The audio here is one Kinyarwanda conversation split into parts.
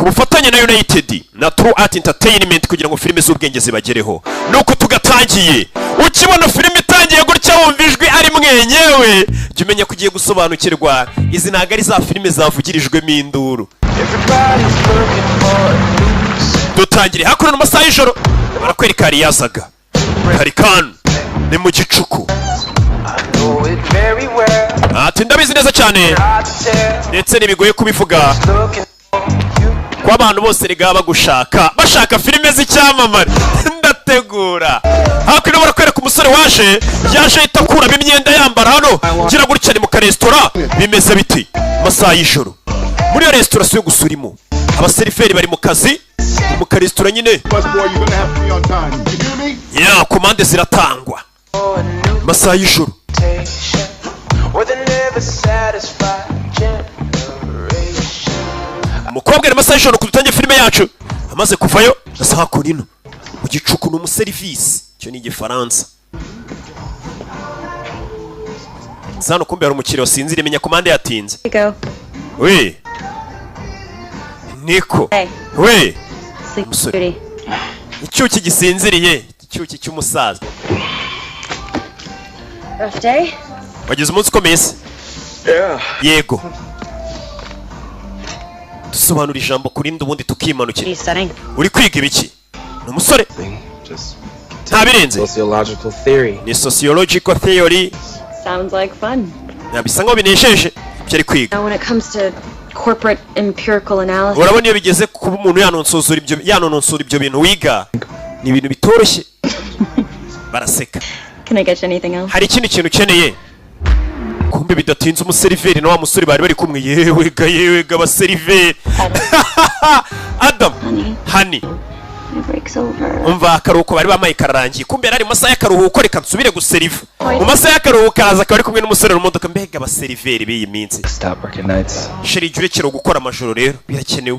ku bufatanye na United na True Art Entertainment kugira ngo filime z'ubwenge zibagereho. Nuko tugatangiye ukibona filime itangiye gutya wumva ijwi ari mwenyewe jya umenya ko ugiye gusobanukirwa izi ntago ari za filime zavugirijwemo induru. Dutangire hakuno n'amasaha y'ijoro barakwereka hari yazaga hari kan ni mu gicuku ati ndabizi neza cyane ndetse nibigoye kubivuga kwa abantu bose rega bagushaka bashaka filime z'icyamamare ndategura hakuno barakwereka umusore waje yaje itakuramo imyenda yambara hano gira gutya ni mu karesitora bimeze biti amasaha y'ijoro muri iyo resitora yo gusurimo abaseriferi bari mu kazi mu karesitora nyine ya komande ziratangwa amasaha y'ijoro umukobwa ari amasaha y'ijoro kudutangiye filime yacu amaze kuvayo asa hakurino mu gicuku n'umuserivisi cyo ni igifaransa zano kumbe hari umukiriya wasinzira imenya komande yatinze we Niko we umusore icyuki gisinziriye icyuki cy'umusaza wagize umunsi ukomeye yego dusobanura ijambo kurinda ubundi tukimanukira uri kwiga ibiki ni umusore ntabirenze ni sociological theory bisa nkaho binesheje ibyo ari kwiga corporate empirical analysis. Urabona iyo bigeze kuba umuntu yanononsura ibyo bintu wiga ni ibintu bitoroshye baraseka. Can I get you anything else? Hari ikindi kintu ukeneye kumbe bidatinze umuseriveri na wa musore bari bari kumwe yewe ga baseriveri Adam honey umva akaruhuko bari bamaye kararangiye kumbe yari masaha y'akaruhuko reka nsubire guseriva mu masaha y'akaruhuko araza akaba ari kumwe n'umusore mu modoka mbega abaseriveri b'iyi minsi sheri jure kiro gukora amajoro rero birakenewe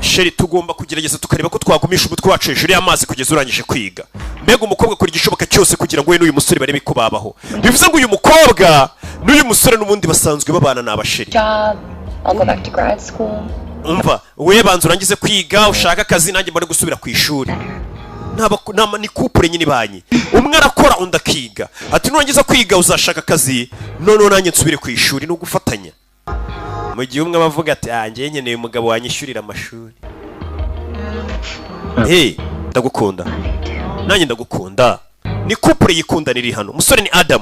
sheri tugomba kugerageza tukareba ko twagumisha umutwe wacu hejuru y'amazi kugeza urangije kwiga mbega umukobwa kuri igishoboka cyose kugira ngo we n'uyu musore barebe ko babaho bivuze ngo uyu mukobwa n'uyu musore n'ubundi basanzwe babana n'abasheri umva we banza urangize kwiga ushaka akazi nanjye mbone gusubira ku ishuri ni couple nyine banye umwe arakora undi akiga ati nurangiza kwiga uzashaka akazi none nanjye nsubire ku ishuri no gufatanya mu gihe umwe bavuga ati njye nkeneye umugabo wanyishyurira amashuri ndagukunda nanjye ndagukunda ni couple yikundanira iri hano umusore ni Adam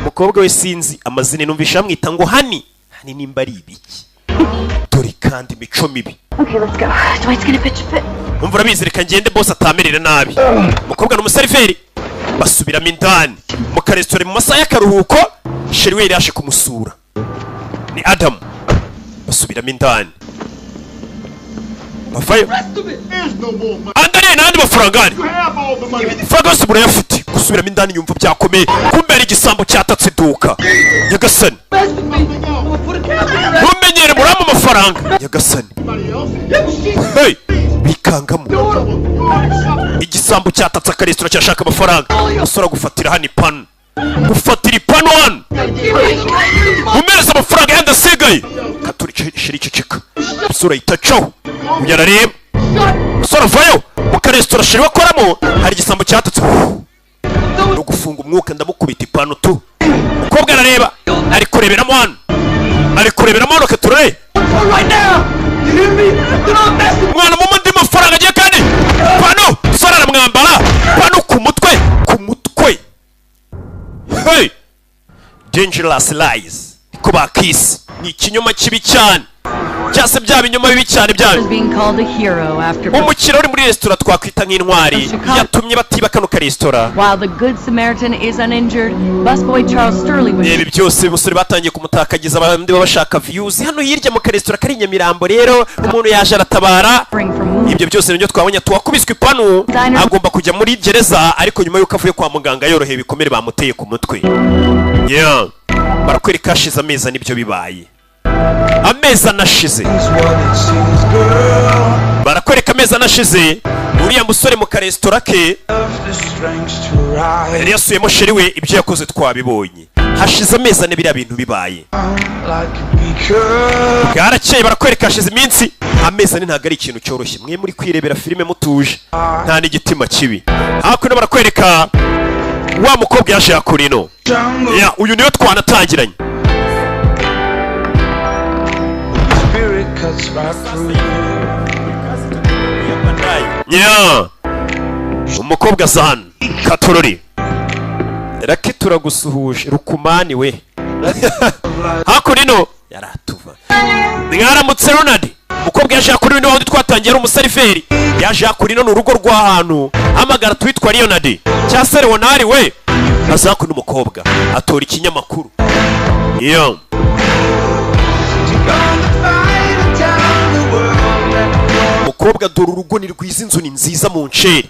umukobwa we sinzi amazina numvisha amwita ngo hani nimba ari ibiki dore kandi imico mibi. Okay, let's go. Dwight's gonna pitch a fit. Umva urabizi reka ngende boss atamerera nabi. Umukobwa n'umuseriveri basubiramo indani mu karesitora mu masaha y'akaruhuko sheri we yashe kumusura ni Adam basubiramo indani bavayo andane nandi mafarangani fagose burayafite gusubiramo indani yumva byakomeye kumbe ari igisambo cyatatse duka Nyagasani mumenyere murama amafaranga Nyagasani bikangamo igisambo cyatatse akaresitora cyashaka amafaranga usora gufatira hano ipanu gufatira ipanu hano umereza amafaranga yandasigaye katuri shiri cicika usora itacaho uyarareba usora vayo mu karesitora shiri wakoramo hari igisambo cyatatse no gufunga umwuka ndamukubita ipanu tu umukobwa arareba ari kureberamo hano katurere mwana mu ndi mafaranga agiye kandi pano sora aramwambara pano ku mutwe hey dangerous lies niko bakisi ni ikinyoma kibi cyane cyase bya binyoma bibi cyane byawe umukiro uri muri restaurant twakwita nk'intwari yatumye batiba kano ka restaurant ibi byose umusore batangiye kumutakagiza abandi babashaka views hano hirya mu ka restaurant kari Nyamirambo rero umuntu yaje aratabara ibyo byose nibyo twabonye tuwakubiswe ipanu agomba kujya muri gereza ariko nyuma yuko avuye kwa muganga yoroheye bikomere bamuteye ku mutwe barakwereka ashize ameza nibyo bibaye ameza nashize barakwereka amezi anashize uriya musore mu karesitora ke yari yasuyemo sheri we, ibyo yakoze twabibonye. Hashize amezi ane biriya bintu bibaye, bwarakeye barakwereka hashize iminsi. Amezi ane ntabwo ari ikintu cyoroshye, mwe muri kwirebera filime mutuje nta n'igitima kibi. Hakuno barakwereka wa mukobwa yaje yakurino, uyu niyo twanatangiranye. Umukobwa Zan Katorori Raki turagusuhuje Rukumani we. Hakurino yaratuva mwaramutse Ronald. Umukobwa yaje yakurino aho twatangiye ari umuseriveri, yaje yakurino n'urugo rw'ahantu hamagara twitwa Leonard cyasere wonari we. Azakuno umukobwa atora ikinyamakuru umukobwa dore urugo ni rwiza, inzu ni nziza mu nceri,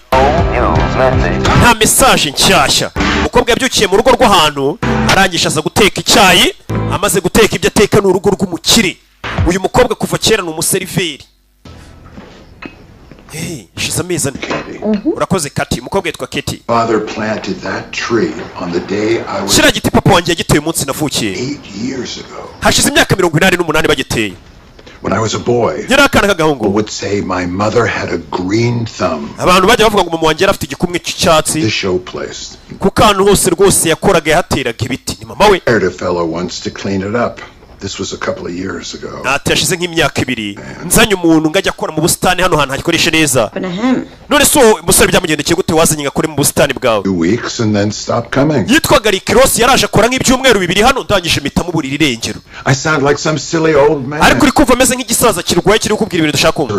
nta mesaje nshyashya. Umukobwa yabyukiye mu rugo rw'ahantu arangije aza guteka icyayi, amaze guteka ibyo ateka ni urugo rw'umukire. Uyu mukobwa kuva kera ni umuseriveri. Shize amezi ane. Urakoze Kati. Umukobwa yitwa Keti. Kiriya giti papa wanjye yagiteye umunsi navukiye. Hashize imyaka 88 bagiteye. When I was a boy, people would say my mother had a green thumb. Abantu bajya bavuga ngo mama wanjye afite igikumwe cy'icyatsi. The show place. Kukantu hose rwose yakoraga yahateraga ibiti. Ni mama we. I hired a fellow once to clean it up. This was a couple of years ago. Nashize nk'imyaka 2 nzanye umuntu ngajya akora mu bustani hano hantu hakikoresha neza. None so umusore byamugendekeye gute wazanye ngakore mu bustani bwawe? 2 weeks and then stop coming. Yitwaga Rikiros, yaraje akora nk'ibyumweru 2 hano ndangije mitamo burira irengero. I sound like some silly old man. Ariko uri kumva ameze nk'igisaza kirwaye kiri kubwira ibintu dushaka kumva.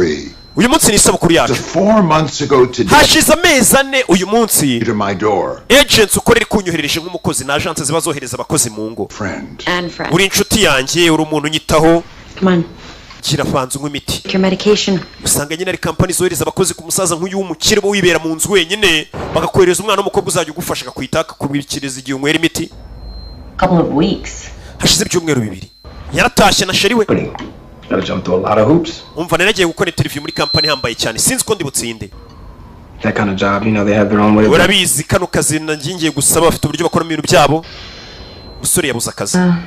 Uyu munsi ni isabukuru yacu. 4 months ago today. Hashize amezi ane uyu munsi. To my door. Agents ukorera kunyohereje nk'umukozi na agents zibazohereza abakozi mu ngo. Uri inshuti yanjye, uri umuntu nyitaho. Come on. Kirafanze nk'imiti. Your medication. Usanga nyine ari company zohereza abakozi ku musaza nk'uyu w'umukire bo wibera mu nzu wenyine, bagakohereza umwana w'umukobwa uzajya ugufasha akakwitaka kubirikiriza igihe unywera imiti. Couple of weeks. Hashize ibyumweru 2. Yaratashye na sheri we. Gotta jump through a lot of hoops. Umva naragiye gukora interview muri company hambaye cyane, sinzi ko ndi butsinde. That kind of job, you know, they have their own way. Urabizi kano kazi nangiye gusaba bafite uburyo bakora ibintu byabo. Musore yabuze akazi. A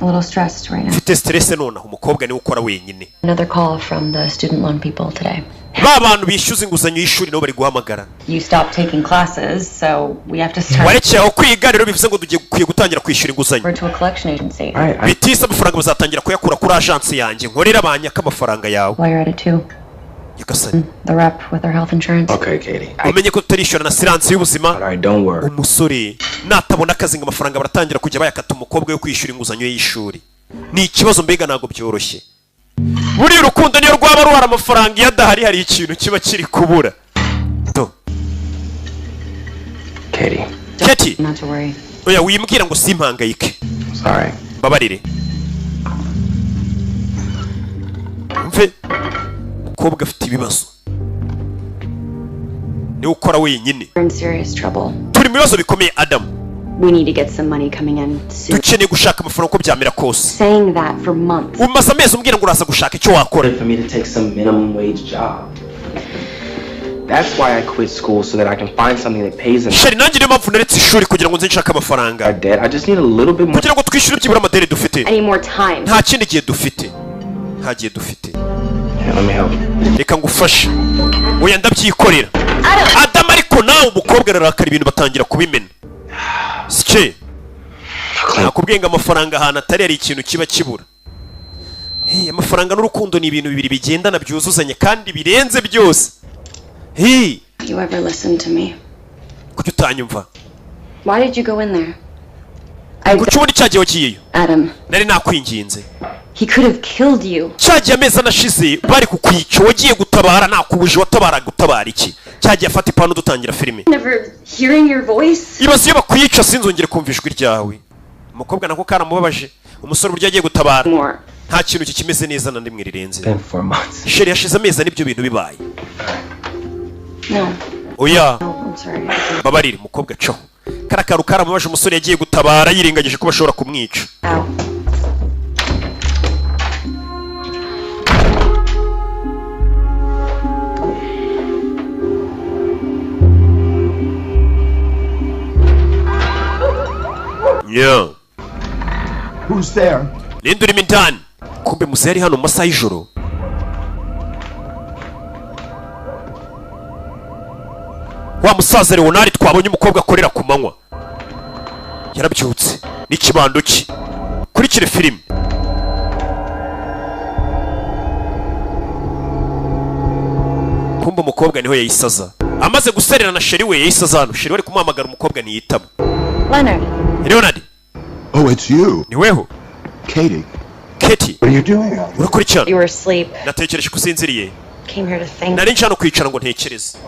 little stressed right now. Mfite stress none umukobwa ni ukora wenyine. Another call from the student loan people today. Babantu bishyuza inguzanyo y'ishuri no bari guhamagara. You stopped taking classes, so we have to start. Warekeye kwiga rero bivuze ngo tugiye gutangira kwishyura inguzanyo. We're to a collection agency. Bitisa amafaranga bazatangira kuyakura kuri agence yanjye nkorera abanyaka amafaranga yawe. Why you're at it too? Yakasani. The rep with our health insurance. Okay, Katie. Umenye ko tutarishura na silence y'ubuzima. All right, don't worry. Umusore natabona akazi ngo amafaranga baratangira kujya bayakata umukobwa yo kwishyura inguzanyo y'ishuri. Ni ikibazo mbega nago byoroshye. Buri urukundo niyo rwaba ruhara amafaranga yadahari hari ikintu kiba kiri kubura. Katie. Not to worry. Oya wimbwira ngo simpangayike. Sorry. Babarire. Mve mukobwa afite ibibazo. Ni ukora wenyine. We're in serious trouble. Turi mu bibazo bikomeye Adam. We need to get some money coming in soon. Dukeneye gushaka amafaranga uko byamera kose. Saying that for months. Umaze amezi umbwira ngo uraza gushaka icyo wakora. For me to take some minimum wage job. That's why I quit school so that I can find something that pays enough. Sheri nanjye niyo mpamvu naretse ishuri kugira ngo nze nshaka amafaranga. I just need a little bit more. Kugira ngo twishyure byibura amadeni dufite. I need more time. Nta kindi gihe dufite. Nta gihe dufite. Let me help. Reka ngufashe. Oya ndabyikorera. Adam ariko nawe umukobwa ararakara ibintu batangira kubimena. Sike. Nakubwiye ngo amafaranga ahantu atari ari ikintu kiba kibura. Amafaranga n'urukundo ni ibintu bibiri bigendana byuzuzanye kandi birenze byose. You ever listen to me? Kuki utanyumva? Why did you go in there? Kuki ubundi cyagiye wagiyeyo? Adam. Nari nakwinginze. He could have killed you. Cyagiye amezi anashize bari kukwica wagiye gutabara nakubuje watabara gutabara iki? Cyagiye afata ipanu dutangira filime. Never hearing your voice. Ibaze iyo bakwica sinzongere kumva ijwi ryawe. Umukobwa nako karamubabaje. Umusore buryo agiye gutabara. Nta kintu kikimeze neza na ndimwe rirenze. Sheri yashize amezi n'ibyo bintu bibaye. No. Oya. I'm sorry. Babarire umukobwa cyo. Karakaru karamubaje umusore yagiye gutabara yirengagije ko bashobora kumwica. Who's there? Ninde urimo indani? Kumbe muzehe ari hano mu masaha y'ijoro. Wa musaza Leonard twabonye umukobwa akorera ku manywa. Yarabyutse n'ikibando cye. Kurikire filime. Kumbe umukobwa niho yayisaza. Amaze guserera na sheri we yayisaza hano. Sheri wari kumuhamagara umukobwa ntiyitaba. Leonard. Oh, it's you. Ni weho? Katie. Katie. What are you doing? Urakurikirana? You were asleep. Natekereje kusinziriye. Came here to think. Nari nshano kwicara ngo ntekereze.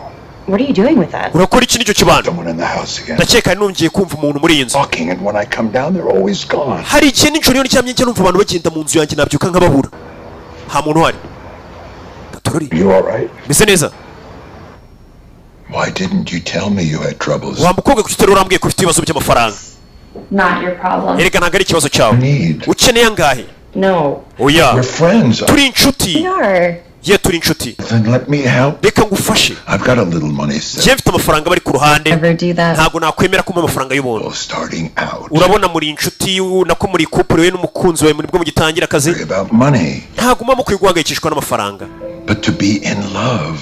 What are you doing with that? Urakora iki nicyo kibando? Someone in the house again. Ndakeka nungiye kumva umuntu muri iyi nzu. Talking, and when I come down, they're always gone. Hari igihe n'injoro n'icyamye njye numva abantu bagenda mu nzu yanjye nabyuka nk'ababura. Nta muntu uhari. Gatorori. You all right? Meze neza? Why didn't you tell me you had troubles? Wa mukobwa kuki utari urambwiye ko ufite ibibazo by'amafaranga? Not your problem. Erega ntabwo ari ikibazo cyawe. Ukeneye angahe? No. Oya. We're friends. Turi inshuti. We are. Ye turi inshuti. Then let me help. Reka ngufashe. I've got a little money set. Njye mfite amafaranga bari ku ruhande. Never do that. Ntabwo nakwemera kumpa amafaranga y'ubuntu. Starting out. Urabona muri inshuti nako muri couple we n'umukunzi wawe muri bwo mugitangira akazi. About money. Ntabwo mama kwiye guhangayikishwa n'amafaranga. But to be in love.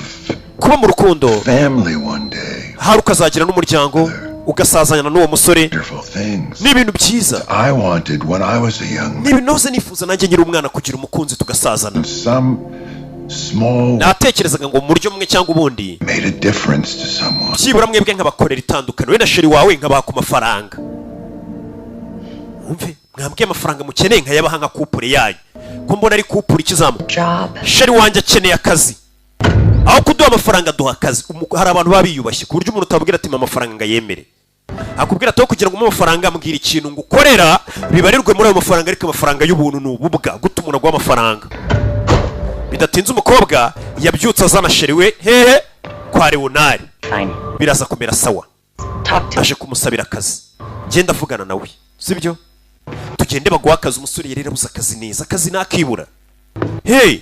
Kuba mu rukundo. Family one day. Hari ukazagira n'umuryango. Ugasazanya n'uwo musore. Ni ibintu byiza. I wanted when I was a young man. Ni ibintu nose nifuza nanjye nyiri umwana kugira umukunzi tugasazana. Some small. Natekerezaga ngo mu buryo mwe cyangwa ubundi. Made a difference to someone. Kibura mwebwe nk'abakorera itandukano we na sheri wawe nk'abaka amafaranga. Umve mwambwiye amafaranga mukeneye nkayabaha nka couple yanyu. Ko mbona ari couple ikizamu. Sheri wanjye akeneye akazi. Aho kuduha amafaranga duha akazi. Hari abantu babiyubashye ku buryo umuntu utabwira ati amafaranga ngayemere. Akubwira ati kugira ngo amafaranga ambwira ikintu ngo ukorera bibarirwe muri ayo mafaranga ariko amafaranga y'ubuntu n'ububwa gutumura gwa amafaranga. Bidatinze umukobwa yabyutse azana sheri we hehe kwa Leonard. Biraza kumera sawa. Aje kumusabira akazi. Genda avugana nawe. Sibyo? Tugende baguha akazi umusore yerera buza akazi neza. Akazi nakibura. Hey,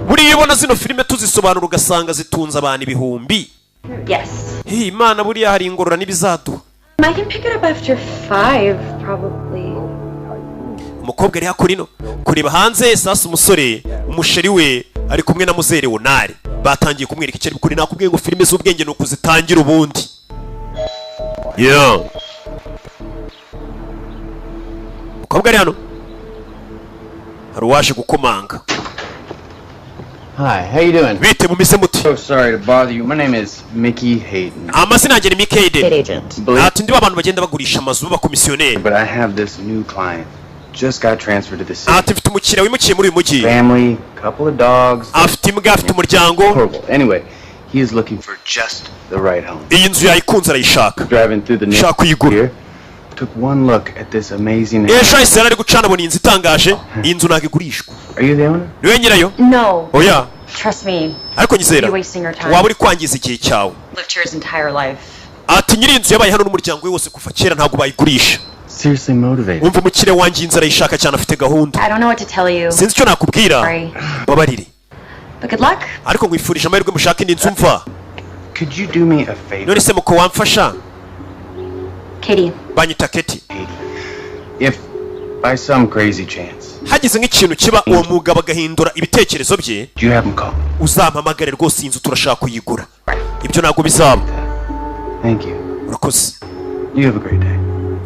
buriya ubona zino filime tuzisobanura ugasanga zitunze abantu ibihumbi. Yes. Hey, Imana buriya hari ingorora n'ibizaduha. I can pick it up after 5 probably. Umukobwa ari hakurino kureba hanze sasa umusore umusheri we ari kumwe na muzere Leonard batangiye kumwereka icyo bikuri nakubwiye ngo filime z'ubwenge no kuzitangira ubundi. Yeah. Umukobwa ari hano. Hari uwaje gukomanga. Hi, how you doing? Bite mumise muti. So sorry to bother you. My name is Mickey Hayden. Amazina yanjye ni Mickey Hayden. Agent. Ati ndi abantu bagenda bagurisha amazu b'abakomisiyoneri. But I have this new client. Just got transferred to the city. Ati mfite umukiriya wimukiye muri uyu mujyi. Family, couple of dogs. Afite imbwa, afite umuryango. Horrible. Anyway, he is looking for just the right home. Iyi nzu yayikunze arayishaka. Driving through the neighborhood here. Took one look at this amazing house. Ese ari gucana abona inzu itangaje. Iyi nzu ntabwo igurishwa. Are you the owner? Niwe nyirayo? No. Oya. Trust me. Ariko nyizera. You're wasting your time. Waba uri kwangiza igihe cyawe. Lived here his entire life. Ati nyiri inzu yabaye hano n'umuryango we wose kuva kera ntabwo bayigurisha. Seriously motivated. Umva umukire wanjye inzu arayishaka cyane afite gahunda. I don't know what to tell you. Sinzi icyo nakubwira. Babarire. But good luck. Ariko nkwifurije amahirwe mushaka indi nzu mva. Could you do me a favor? None se muko wamfasha? Katie. Banyita Katie. If by some crazy chance hagize nk'ikintu kiba uwo mugabo agahindura ibitekerezo bye, uzampamagare rwose inzu turashaka kuyigura. Ibyo ntabwo bizaba. Thank you. Urakoze. You have a great day.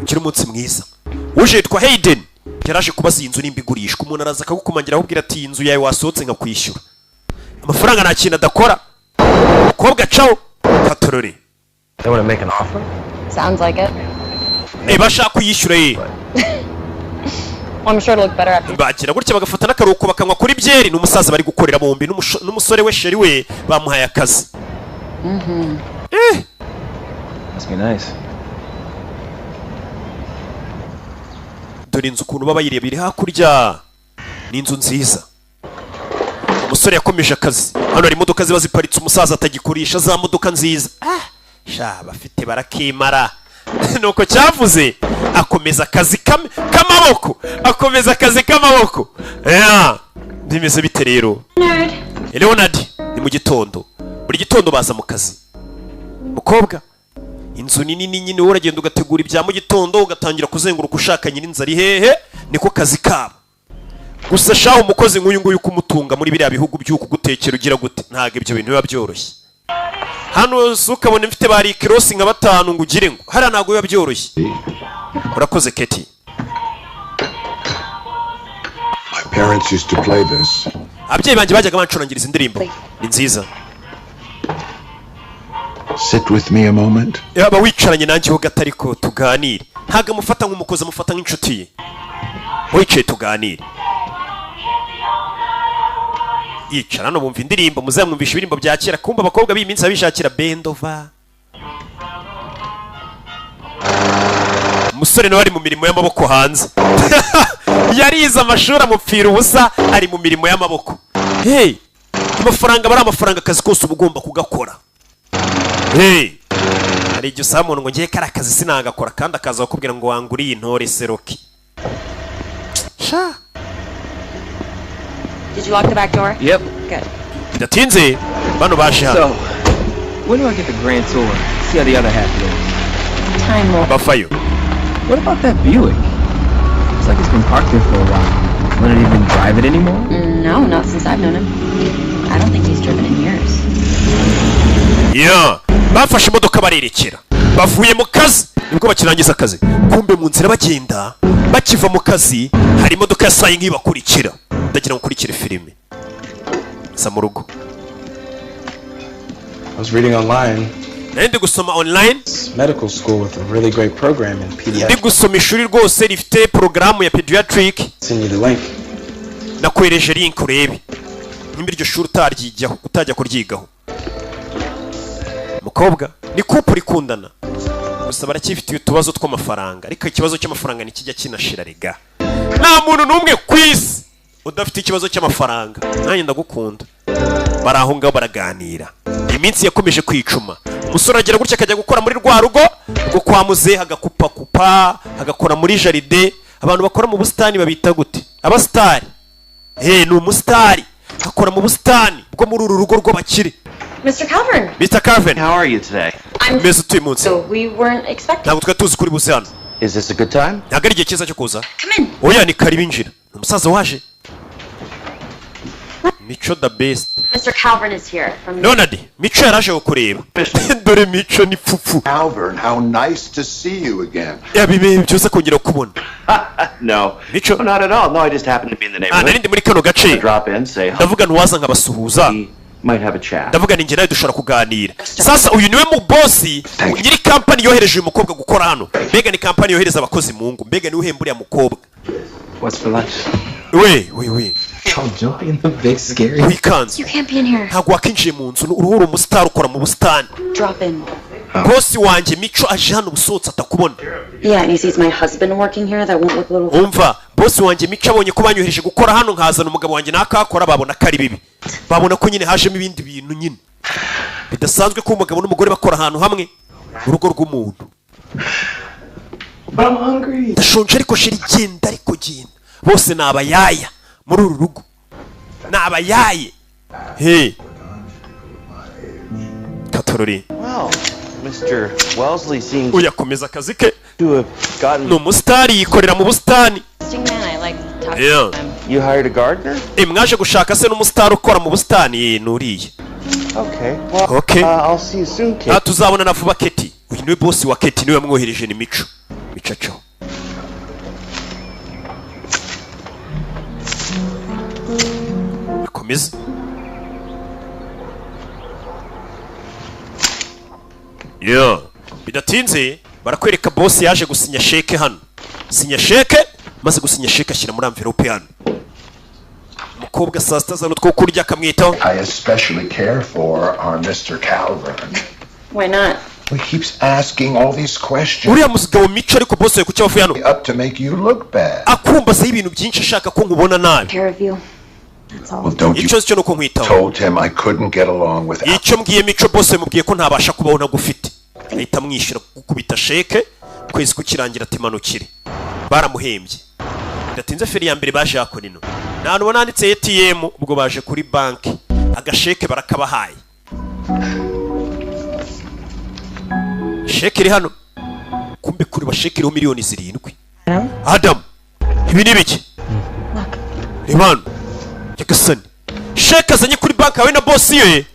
Ukiri umunsi mwiza. Uje yitwa Hayden. Yaraje kubaza inzu nimba igurishwa. Umuntu araza akagukumangira akubwira ati inzu yawe wasohotse nkakwishyura. Amafaranga nta kintu adakora. Kobwa cawo katorore. They want to make an offer? Sounds like it. Bashaka kuyishyura ye. I'm sure it'll look better after. Bagira gutya bagafata n'akaruhuko bakanywa kuri byeri n'umusaza bari gukorera bombi n'umusore we sheri we bamuhaye akazi. Must be nice. Dore inzu ukuntu baba yirebire hakurya. Ni inzu nziza. Umusore yakomeje akazi. Hano hari imodoka ziba ziparitse umusaza atagikoresha za modoka nziza. Sha bafite barakimara. Nuko cyavuze akomeza akazi k'amaboko. Akomeza akazi k'amaboko. Bimeze bite rero? Leonard ni mu gitondo. Buri gitondo baza mu kazi. Mukobwa inzu nini nyine uragenda ugategura ibya mu gitondo ugatangira kuzenguruka ushaka nyirinzara hehe niko kazi kabo gusa shaho umukozi nk'uyu nguyu kumutunga muri biriya bihugu by'uku gutekera ugira gute ntago ibyo bintu biba byoroshye hano ukabona mfite bari crossing nka batanu ngo ugire ngo hari ntago biba byoroshye urakoze Keti My parents used to play this. abyeyi banje bajyaga bancurangiriza indirimbo ni nziza Sit with me a moment. yaba wicaranye nanjye ho gatariko tuganire ntago amufata nk'umukozi amufata nk'inshuti ye wicaye tuganire yicara no bumva indirimbo muzamwumvisha ibirimbo bya kera kumba abakobwa b'iminsi babishakira bendova umusore nawe ari mu mirimo y'amaboko hanze yarize amashuri amupfira ubusa ari mu mirimo y'amaboko hey amafaranga bari amafaranga akazi kose uba ugomba kugakora hey hari igihe usaba umuntu ngo ngiye kari akazi sinagakora kandi akaza bakubwira ngo wanguriye intore seroki sha Did you lock the back door? Yep. Good. bidatinze bano baje hano So, when do I get the grand tour? See how the other half lives. Time will. bafayo What about that Buick? Looks like it's been parked there for a while. Let it even drive it anymore? No, not since I've known him. I don't think he's driven in years. yeah bafashe imodoka barerekera bavuye mu kazi nibwo bakirangiza akazi kumbe mu nzira bagenda bakiva mu kazi hari imodoka yasaye nk'ibakurikira ndagira ngo ukurikire filime sa mu rugo I was reading online. ndi gusoma online It's medical school with a really great program in ndi pediatrics. gusoma ishuri rwose rifite porogaramu ya pediatric Send you the link. nakwereje link urebe nimba iryo shuri utajya kuryigaho mukobwa ni couple ikundana gusa baracyifitiye utubazo tw'amafaranga ariko ikibazo cy'amafaranga nikijya kinashira rega nta muntu n'umwe ku isi udafite ikibazo cy'amafaranga nanjye ndagukunda bari aho ngaho baraganira iminsi yakomeje kwicuma umusore agira gutya akajya gukora muri rwa rugo rwo kwa muzehe hagakupakupa hagakora muri jaride abantu bakora mu busitani babita gute abasitari ni umusitari akora mu busitani bwo muri uru rugo rw'abakire Mr. Calvin. Mr. Calvin How are you today? I'm meze utuye munsi so we weren't expecting. ntabwo twari tuzi kuri buze hano Is this a good time? ntabwo ari igihe cyiza cyo kuza Come in. oya ni kari binjira ni umusaza waje Mico the best Mr. Calvin is here from Leonard Mico yaraje kukureba dore Mico ni pfupfu Calvin, how nice to see you again. yabibe byose kongera kubona No. Mico Not at all. No, I just happened to be in the neighborhood. narindi muri kano gace Drop in, say hi. ndavuga ntiwaza nkabasuhuza We might have a chat. ndavuga ni njye nawe dushobora kuganira sasa uyu niwe mu bosi nyiri kampani yohereje uyu mukobwa gukora hano mbega ni kampani yohereza abakozi mu ngo mbega niwe uhemba uriya mukobwa What's for lunch? we Oh, Joy in the big scary. wikanze You can't be in here. ntabwo wakinjiye mu nzu uruhura umusitari ukora mu busitani Drop in. bosi wanjye Mico aje hano ubusohotse atakubona Yeah, and he sees my husband working here. That won't look a little. umva bosi wanjye Mico abonye ko banyohereje gukora hano nkazana umugabo wanjye nakakora babona ko ari bibi babona ko nyine hajemo ibindi bintu nyine bidasanzwe ko umugabo n'umugore bakora ahantu hamwe urugo rw'umuntu I'm hungry. ndashonje ariko shira igenda ariko genda bose ni abayaya muri uru rugo ni abayaye katorori Well, Mr. Wellesley seems uyakomeza akazi ke to have gotten... ni umusitari yikorera mu busitani Interesting man. I like talking Yeah. to him. You hired a gardener? mwaje gushaka se n'umusitari ukora mu busitani nuriye Okay. Well, Okay. I'll see you soon, kid. tuzabona na vuba Keti uyu niwe bosi wa Keti niwe wamwohereje ni Mico Micaco akomeza bidatinze barakwereka bosi yaje gusinya sheke hano sinya sheke maze gusinya sheke ashyira muri envelope hano umukobwa saa sita zano two kurya akamwitaho I especially care for our Mr. Calvin. Why not? He keeps asking all these questions uriya mugabo Mico ariko bosi we kuki abavuye hano up to make you look bad. akumbazaho ibintu byinshi ashaka ko nkubona nabi Care of you. That's all. Well, don't you icyo cyo nuko nkwitaho told him I couldn't get along without. icyo mbwiye Mico bose mubwiye ko ntabasha kubaho nagufite ahita amwishyura gukubita sheke kwezi kukirangira ati manukire baramuhembye bidatinze feri ya mbere baje yakora ino nta hantu bananditse ATM ubwo baje kuri banki agasheke barakabahaye sheke iri hano kumbe kuri basheke iriho miliyoni 7 Adam ibi ni biki Rimano Jackson sheke azanye kuri bank yawe na boss ye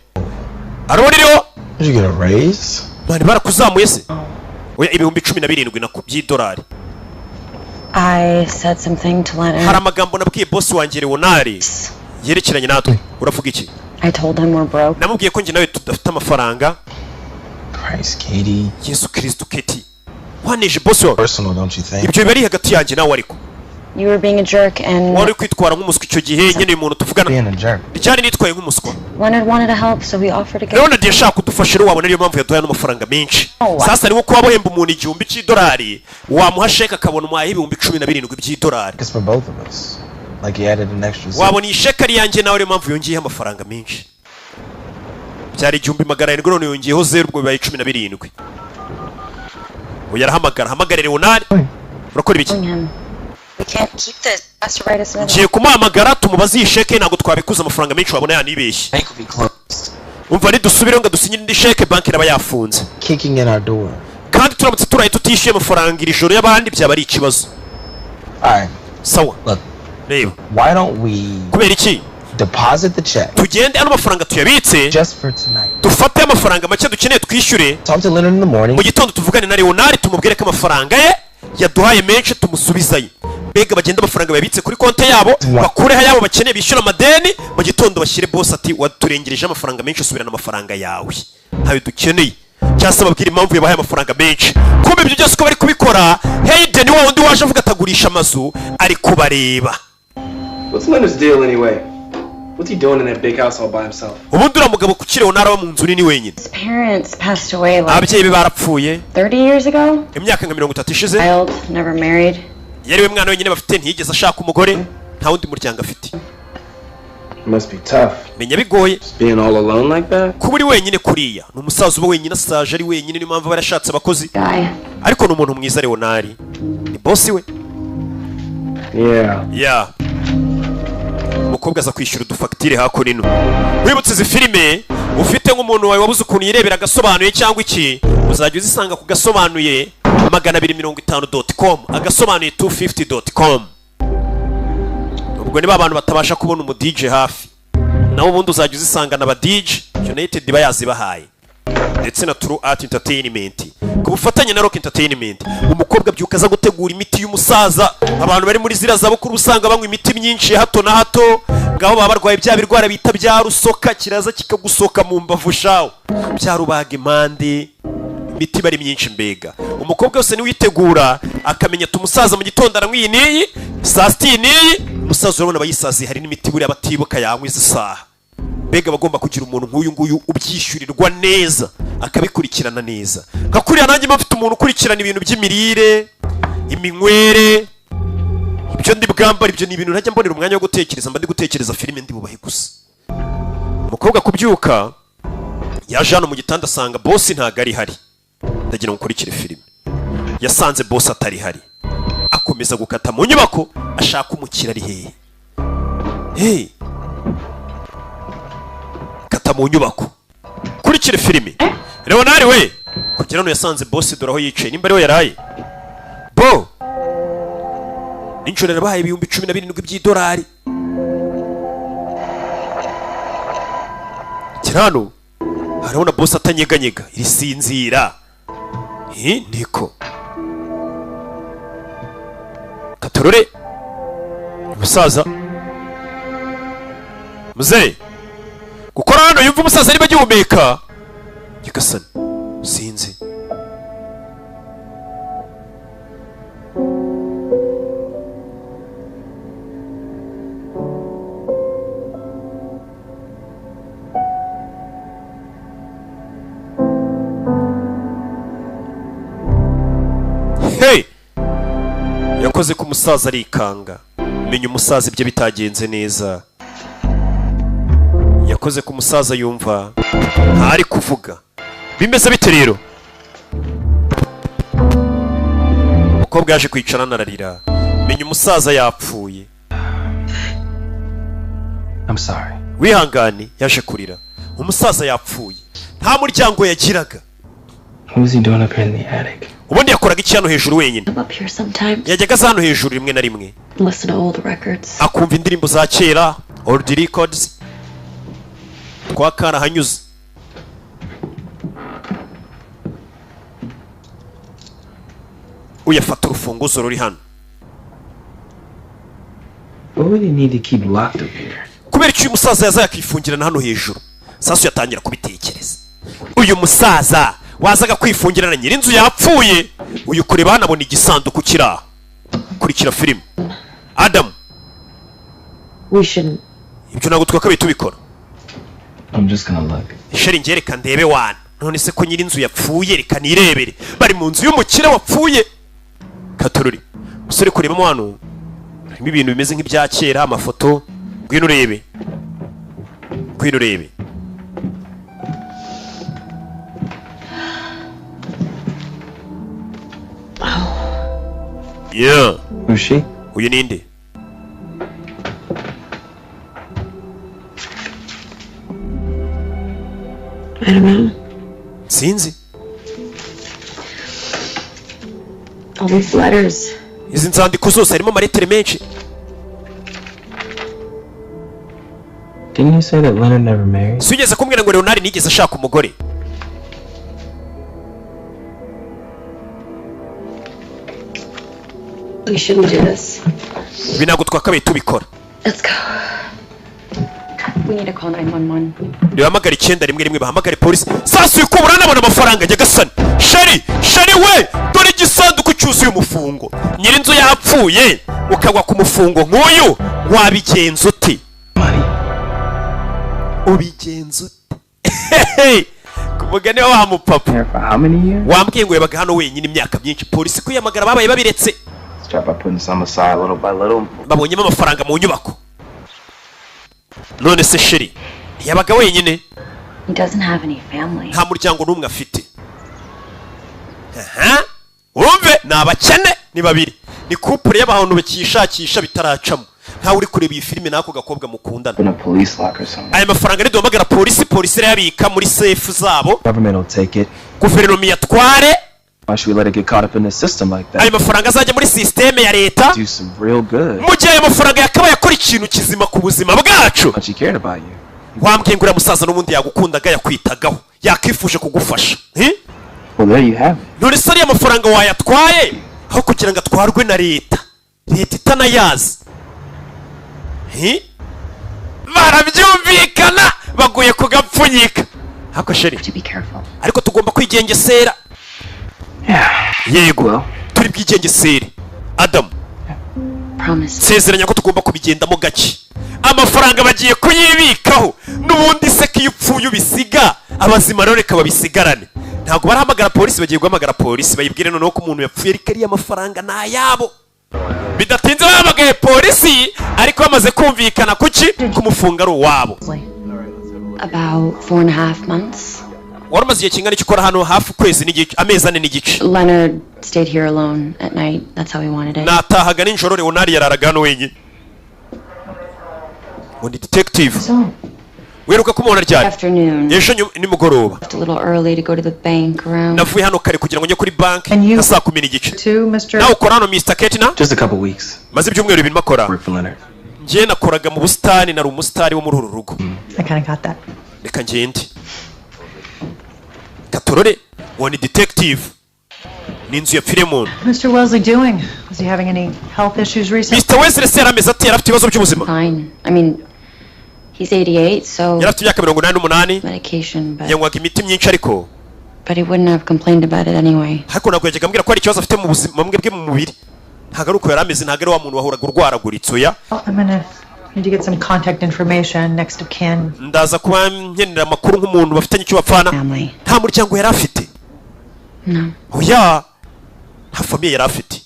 arabona iriho Did you get a raise? Mani barakuzamuye se oya ibihumbi 17 by'idolari I said something to Leonard. hari amagambo nabwiye boss wanjye Leonard yerekeranye natwe uravuga iki I told him we're broke. namubwiye ko njye nawe tudafite amafaranga Christ, Katie. Yesu Kristo Katie waneje boss wawe Personal, don't you think? ibyo bari hagati yanjye nawe ariko You were being a jerk and wari kwitwara nk'umuswa icyo gihe nyine umuntu tuvugana Being a jerk. bijyane nitwaye nk'umuswa Leonard wanted to help, so he offered to get. Leonard yashaka kudufasha rero wabona niyo mpamvu yaduhaye n'amafaranga menshi sasa niwo kuba bohemba umuntu igihumbi cy'idolari wamuha sheke akabona umuhaye ibihumbi 17 by'idolari It's for both of us. Like he added an extra zero. wabona iyi sheke ari yanjye nawe niyo mpamvu yongeyeho amafaranga menshi byari 1,700 none yongeyeho 0 ubwo bibaye 17 hamagara Leonard urakora ibiki We can't keep this. Has to write us another. ngiye kumuhamagara tumubaze iyi sheke ntabwo twabikuza amafaranga menshi wabona yanibeshye Bank will be closed. umva nidusubire ngo dusinyire indi sheke banki iraba yafunze Kicking in our door. kandi turamutse turaye tutishyuye amafaranga iri joro y'abandi byaba ari ikibazo Alright, sawa look. reba Why don't we kubera iki deposit the check tugende ano mafaranga tuyabitse just for tonight? dufate amafaranga make dukeneye twishyure Talk to Leonard in the morning. mu gitondo tuvugane na Leonard tumubwire ko amafaranga ye yaduhaye menshi tumusubizayo mbega bagenda amafaranga babitse kuri konti yabo bakureho ayabo bakeneye bishyura amadeni mu gitondo bashyire boss ati waturengereje amafaranga menshi usubirana amafaranga yawe ntayo dukeneye cyangwa babwira impamvu yabahaye amafaranga menshi kumbe ibyo byose ko bari kubikora Hayden wa wundi waje avuga atagurisha amazu ari kubareba What's Leonard's deal anyway? What's he doing in that big house all by himself? ubundi uriya mugabo ku Leonard aba mu nzu nini wenyine His parents passed away like ababyeyi be barapfuye 30 years ago. imyaka nka 30 ishize Child, never married. yari we mwana wenyine bafite ntiyigeze ashaka umugore nta wundi muryango afite It must be tough. menya bigoye Just being all alone like that? kuba uri wenyine kuriya ni umusaza uba wenyine asaje ari wenyine niyo mpamvu aba yarashatse abakozi Guy. ariko ni umuntu mwiza Leonard ni bosi we Yeah. umukobwa aza kwishyura udufagitire hakuno wibutse izi filime ufite nk'umuntu wawe wabuze ukuntu yirebera Agasobanuye cyangwa iki uzajya uzisanga ku Gasobanuye 250.com Agasobanuye 250.com ubwo niba abantu batabasha kubona umu DJ hafi naho ubundi uzajya uzisanga na DJ United bayazibahaye ndetse na True Art Entertainment ku bufatanye na Rock Entertainment umukobwa byuka aza gutegura imiti y'umusaza abantu bari muri zira zabukuru usanga banywa imiti myinshi hato na hato ngaho baba barwaye bya birwara bita bya rusoka kiraza kikagusoka mu mbavu shawo bya rubaga impande imiti bari myinshi mbega umukobwa wese ni witegura akamenya tumusaza mu gitondo aranywa iyi saa sita iyi umusaza urabona abayisazi hari n'imiti buriya batibuka yanywa izi saha mbega bagomba kugira umuntu nk'uyu nguyu ubyishyurirwa neza akabikurikirana neza nka kuriya nanjye mfite umuntu ukurikirana ibintu by'imirire iminywere ibyo ndi bwambara ibyo ni ibintu ntajya mbonera umwanya wo gutekereza mba ndi gutekereza filime ndi bubahe gusa umukobwa kubyuka yaje hano mu gitanda asanga boss ntago ari hari ndagira ngo ukurikire filime yasanze boss atari hari akomeza gukata mu nyubako ashaka umukira ari hehe hey kata mu nyubako kurikire filime Leonard we kugira hano yasanze boss dore aho yicaye nimba ari we yaraye bo ninjoro yabahaye ibihumbi 17 by'idolari kirano harabona boss atanyeganyega irisinzira niko katorore umusaza muzehe gukora hano yumva umusaza niba agihumeka Nyagasani sinzi hey yakoze ku musaza arikanga menya umusaza ibyo bitagenze neza yakoze ku musaza yumva ntari kuvuga bimeze bite rero umukobwa yaje kwicara nararira menya umusaza yapfuye I'm sorry. wihangane yaje kurira umusaza yapfuye nta muryango yagiraga What was he doing up here in the attic? ubundi yakoraga iki hano hejuru wenyine? I'm up here sometimes. Yajyaga aza hano hejuru rimwe na rimwe Listen to old records. akumva indirimbo za kera, old records, twakara hanyuze. Uyafata urufunguzo ruri hano. What would he need to keep locked up here? Kubera icyo uyu musaza yaza yakifungirana hano hejuru. Sasu yatangira kubitekereza. Uyu musaza wazaga kwifungirana nyirinzu yapfuye. Uyu kureba hanabona igisanduku kiraha. Kurikira filime. Adam. We shouldn't. Ibyo ntabwo twakabaye tubikora. I'm just gonna look. Sheri njye reka ndebe wana. None se ko nyirinzu yapfuye reka nirebere. Bari mu nzu y'umukire wapfuye. Katorori. Musore kurebamo hano. Harimo ibintu bimeze nk'ibya kera, amafoto. Ngwino urebe. Ngwino urebe. Yeah. Who's she? Uyu ninde? I don't know. Sinzi. All these letters. Izi nzandiko zose harimo amaretere menshi. Didn't you say that Leonard never married? Sugeze kumbwira ngo Leonard nigeze ashaka umugore. We shouldn't do this. Ibi ntabwo twakabaye tubikora. Let's go. We need to call 911. Nibahamagara 911 bahamagare polisi. Sasu ikubura nabona amafaranga ajya gasana. Sheri we dore igisanduku cyuzuye umufungo. Nyirinzu yapfuye ukagwa ku mufungo nk'uyu wabigenza uti? Ubigenza ute? Kumugane wa mupapa. Here for how many years? Wambwiye ngo yabaga hano wenyine imyaka myinshi. Polisi kwiyamagara babaye babiretse. Start by putting some aside little by little. Babonyemo amafaranga mu nyubako. None se Sheri yabaga wenyine? He doesn't have any family. Nta muryango n'umwe afite. Umve ni abakene ni babiri. Ni couple y'abantu bakishakisha bitaracamo. Nta uri kureba iyi filime nako gakobwa mukundana. In a police locker somewhere. Aya mafaranga ni duhamagara polisi yabika muri safe zabo. Government will take it. Guverinoma yatware. Why should we let it get caught up in the system like that? Aya mafaranga azajya muri systeme ya leta. Do some real good. Mu gihe aya mafaranga yakabaye akora ikintu kizima ku buzima bwacu. But she cared about you. Wambwiye ngo uriya musaza n'ubundi yagukundaga yakwitagaho. Yakifuje kugufasha. Well, there you have it. None se ariya mafaranga wayatwaye aho kugira ngo atwarwe na leta. Leta itanayazi. Barabyumvikana baguye kugapfunyika. Hako Sheri. Ariko tugomba kwigengesera. Yego. Turi bwigengesere. Adam. Promise. Sezeranya ko tugomba kubigendamo gake. Amafaranga bagiye kuyibikaho. Nubundi se ko upfuye ubisiga. Abazima rero reka babisigarane. Ntabwo barahamagara polisi bagiye guhamagara polisi bayibwire noneho ko umuntu yapfuye ariko ari amafaranga na yabo. Bidatinze bahamagaye polisi ariko bamaze kumvikana kuki kumufunga ari uwabo. About 4.5 months. Waramaze igihe kingana iki ukora hano hafi kwezi n'igice amezi 4 n'igice. Leonard stayed here alone at night. That's how he wanted it. Natahaga n'injoro Leonard yararaga hano wenyine. Undi detective. Weruka kumubona ryari? Afternoon. Ejo nimugoroba. A little early to go to the bank around. Navuye hano kare kugira ngo njye kuri bank na saa 10 n'igice. Nawe ukora hano Mr. Ketina? Just a couple weeks. Maze ibyumweru bibiri makora. Work for Leonard. Njye nakoraga mu busitani nari umusitari wo muri uru rugo. I kind of got that. Reka ngende. Katorore wani detective. Ninzu ya Filemon. Mr. Wesley doing? Was he having any health issues recently? Mr. Wesley se yarameze ati yarafite ibibazo by'ubuzima. Fine. I mean, he's 88, so yarafite imyaka 88. Medication, but yanywaga imiti myinshi ariko. But he wouldn't have complained about it anyway. Hako nako yajyaga ambwira ko ari ikibazo afite mu buzima bwe mu mubiri. Ntago ari uko yarameze ntago ari wa muntu wahuraga urwaraguritso ya. I'm gonna need to get some contact information next of kin. Ndaza kuba nkenera amakuru nk'umuntu bafitanye icyo bapfana. Nta muryango yari afite. No. Oya. Nta famille yari afite.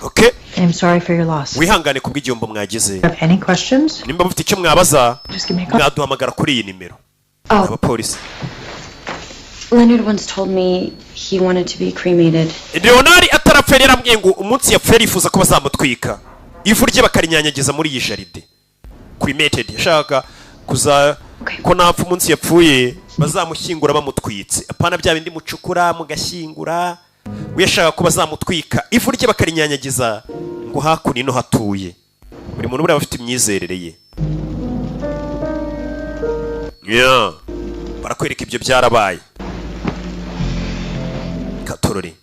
Okay? I'm sorry for your loss. Wihangane kubw'igihombo mwagize. Have any questions? Nimba mufite icyo mwabaza, Just give me a call. mwaduhamagara kuri iyi nimero. Oh. Abapolisi. Leonard once told me he wanted to be cremated. Leonard atarapfera yarambwiye ngo umunsi yapfera yifuza ko bazamutwika. Ivu rye bakarinyanyagiza muri iyi jaride. Cremated yashaka ko napfa umunsi yapfuye bazamushyingura bamutwitse apana bya bindi mucukura mugashyingura uyashaka ko bazamutwika ivu rye bakarinyanyagiza ngo hakuno ino hatuye buri muntu buriya afite imyizerere ye barakwereka ibyo byarabaye katorori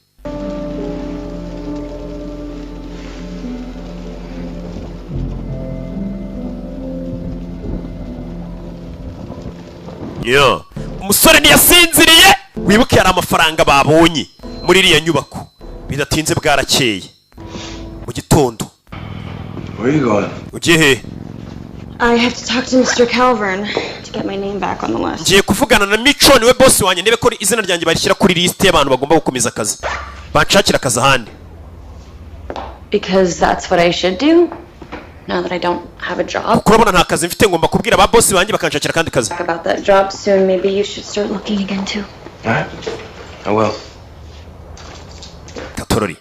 umusore ntiyasinziriye wibuke hari amafaranga babonye muri iriya nyubako bidatinze bwarakeye mu gitondo ugiye he I have to talk to Mr. Calvern to get my name back on the list. ngiye kuvugana na Mico niwe boss wanjye ndebe ko izina ryanjye barishyira kuri list y'abantu bagomba gukomeza akazi banshakira akazi ahandi Because that's what I should do now that I don't have a job. kurabona nta kazi mfite ngomba kubwira ba boss banjye bakanshakira kandi kazi Talk about that job soon. Maybe you should start looking again too. Alright. I will. Katorori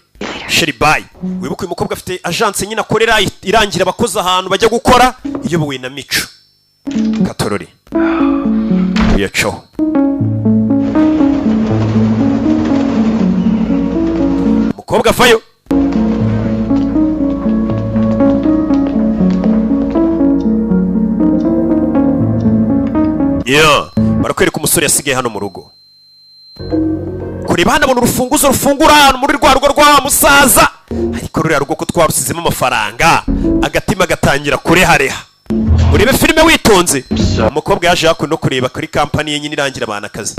Sheri bye wibuke uyu mukobwa afite agence nyine akorera irangira abakozi ahantu bajya gukora iyobowe na Mico Katorori uyacaho mukobwa vayo barakwereka umusore yasigaye hano mu rugo kureba hano abona urufunguzo rufungura hano muri rwa rugo rwa musaza ariko ruriya rugo ko twarusizemo amafaranga agatima gatangira kurehareha urebe filime witonze umukobwa yaje hakuno kureba kuri kampani ye nyine irangira abantu akazi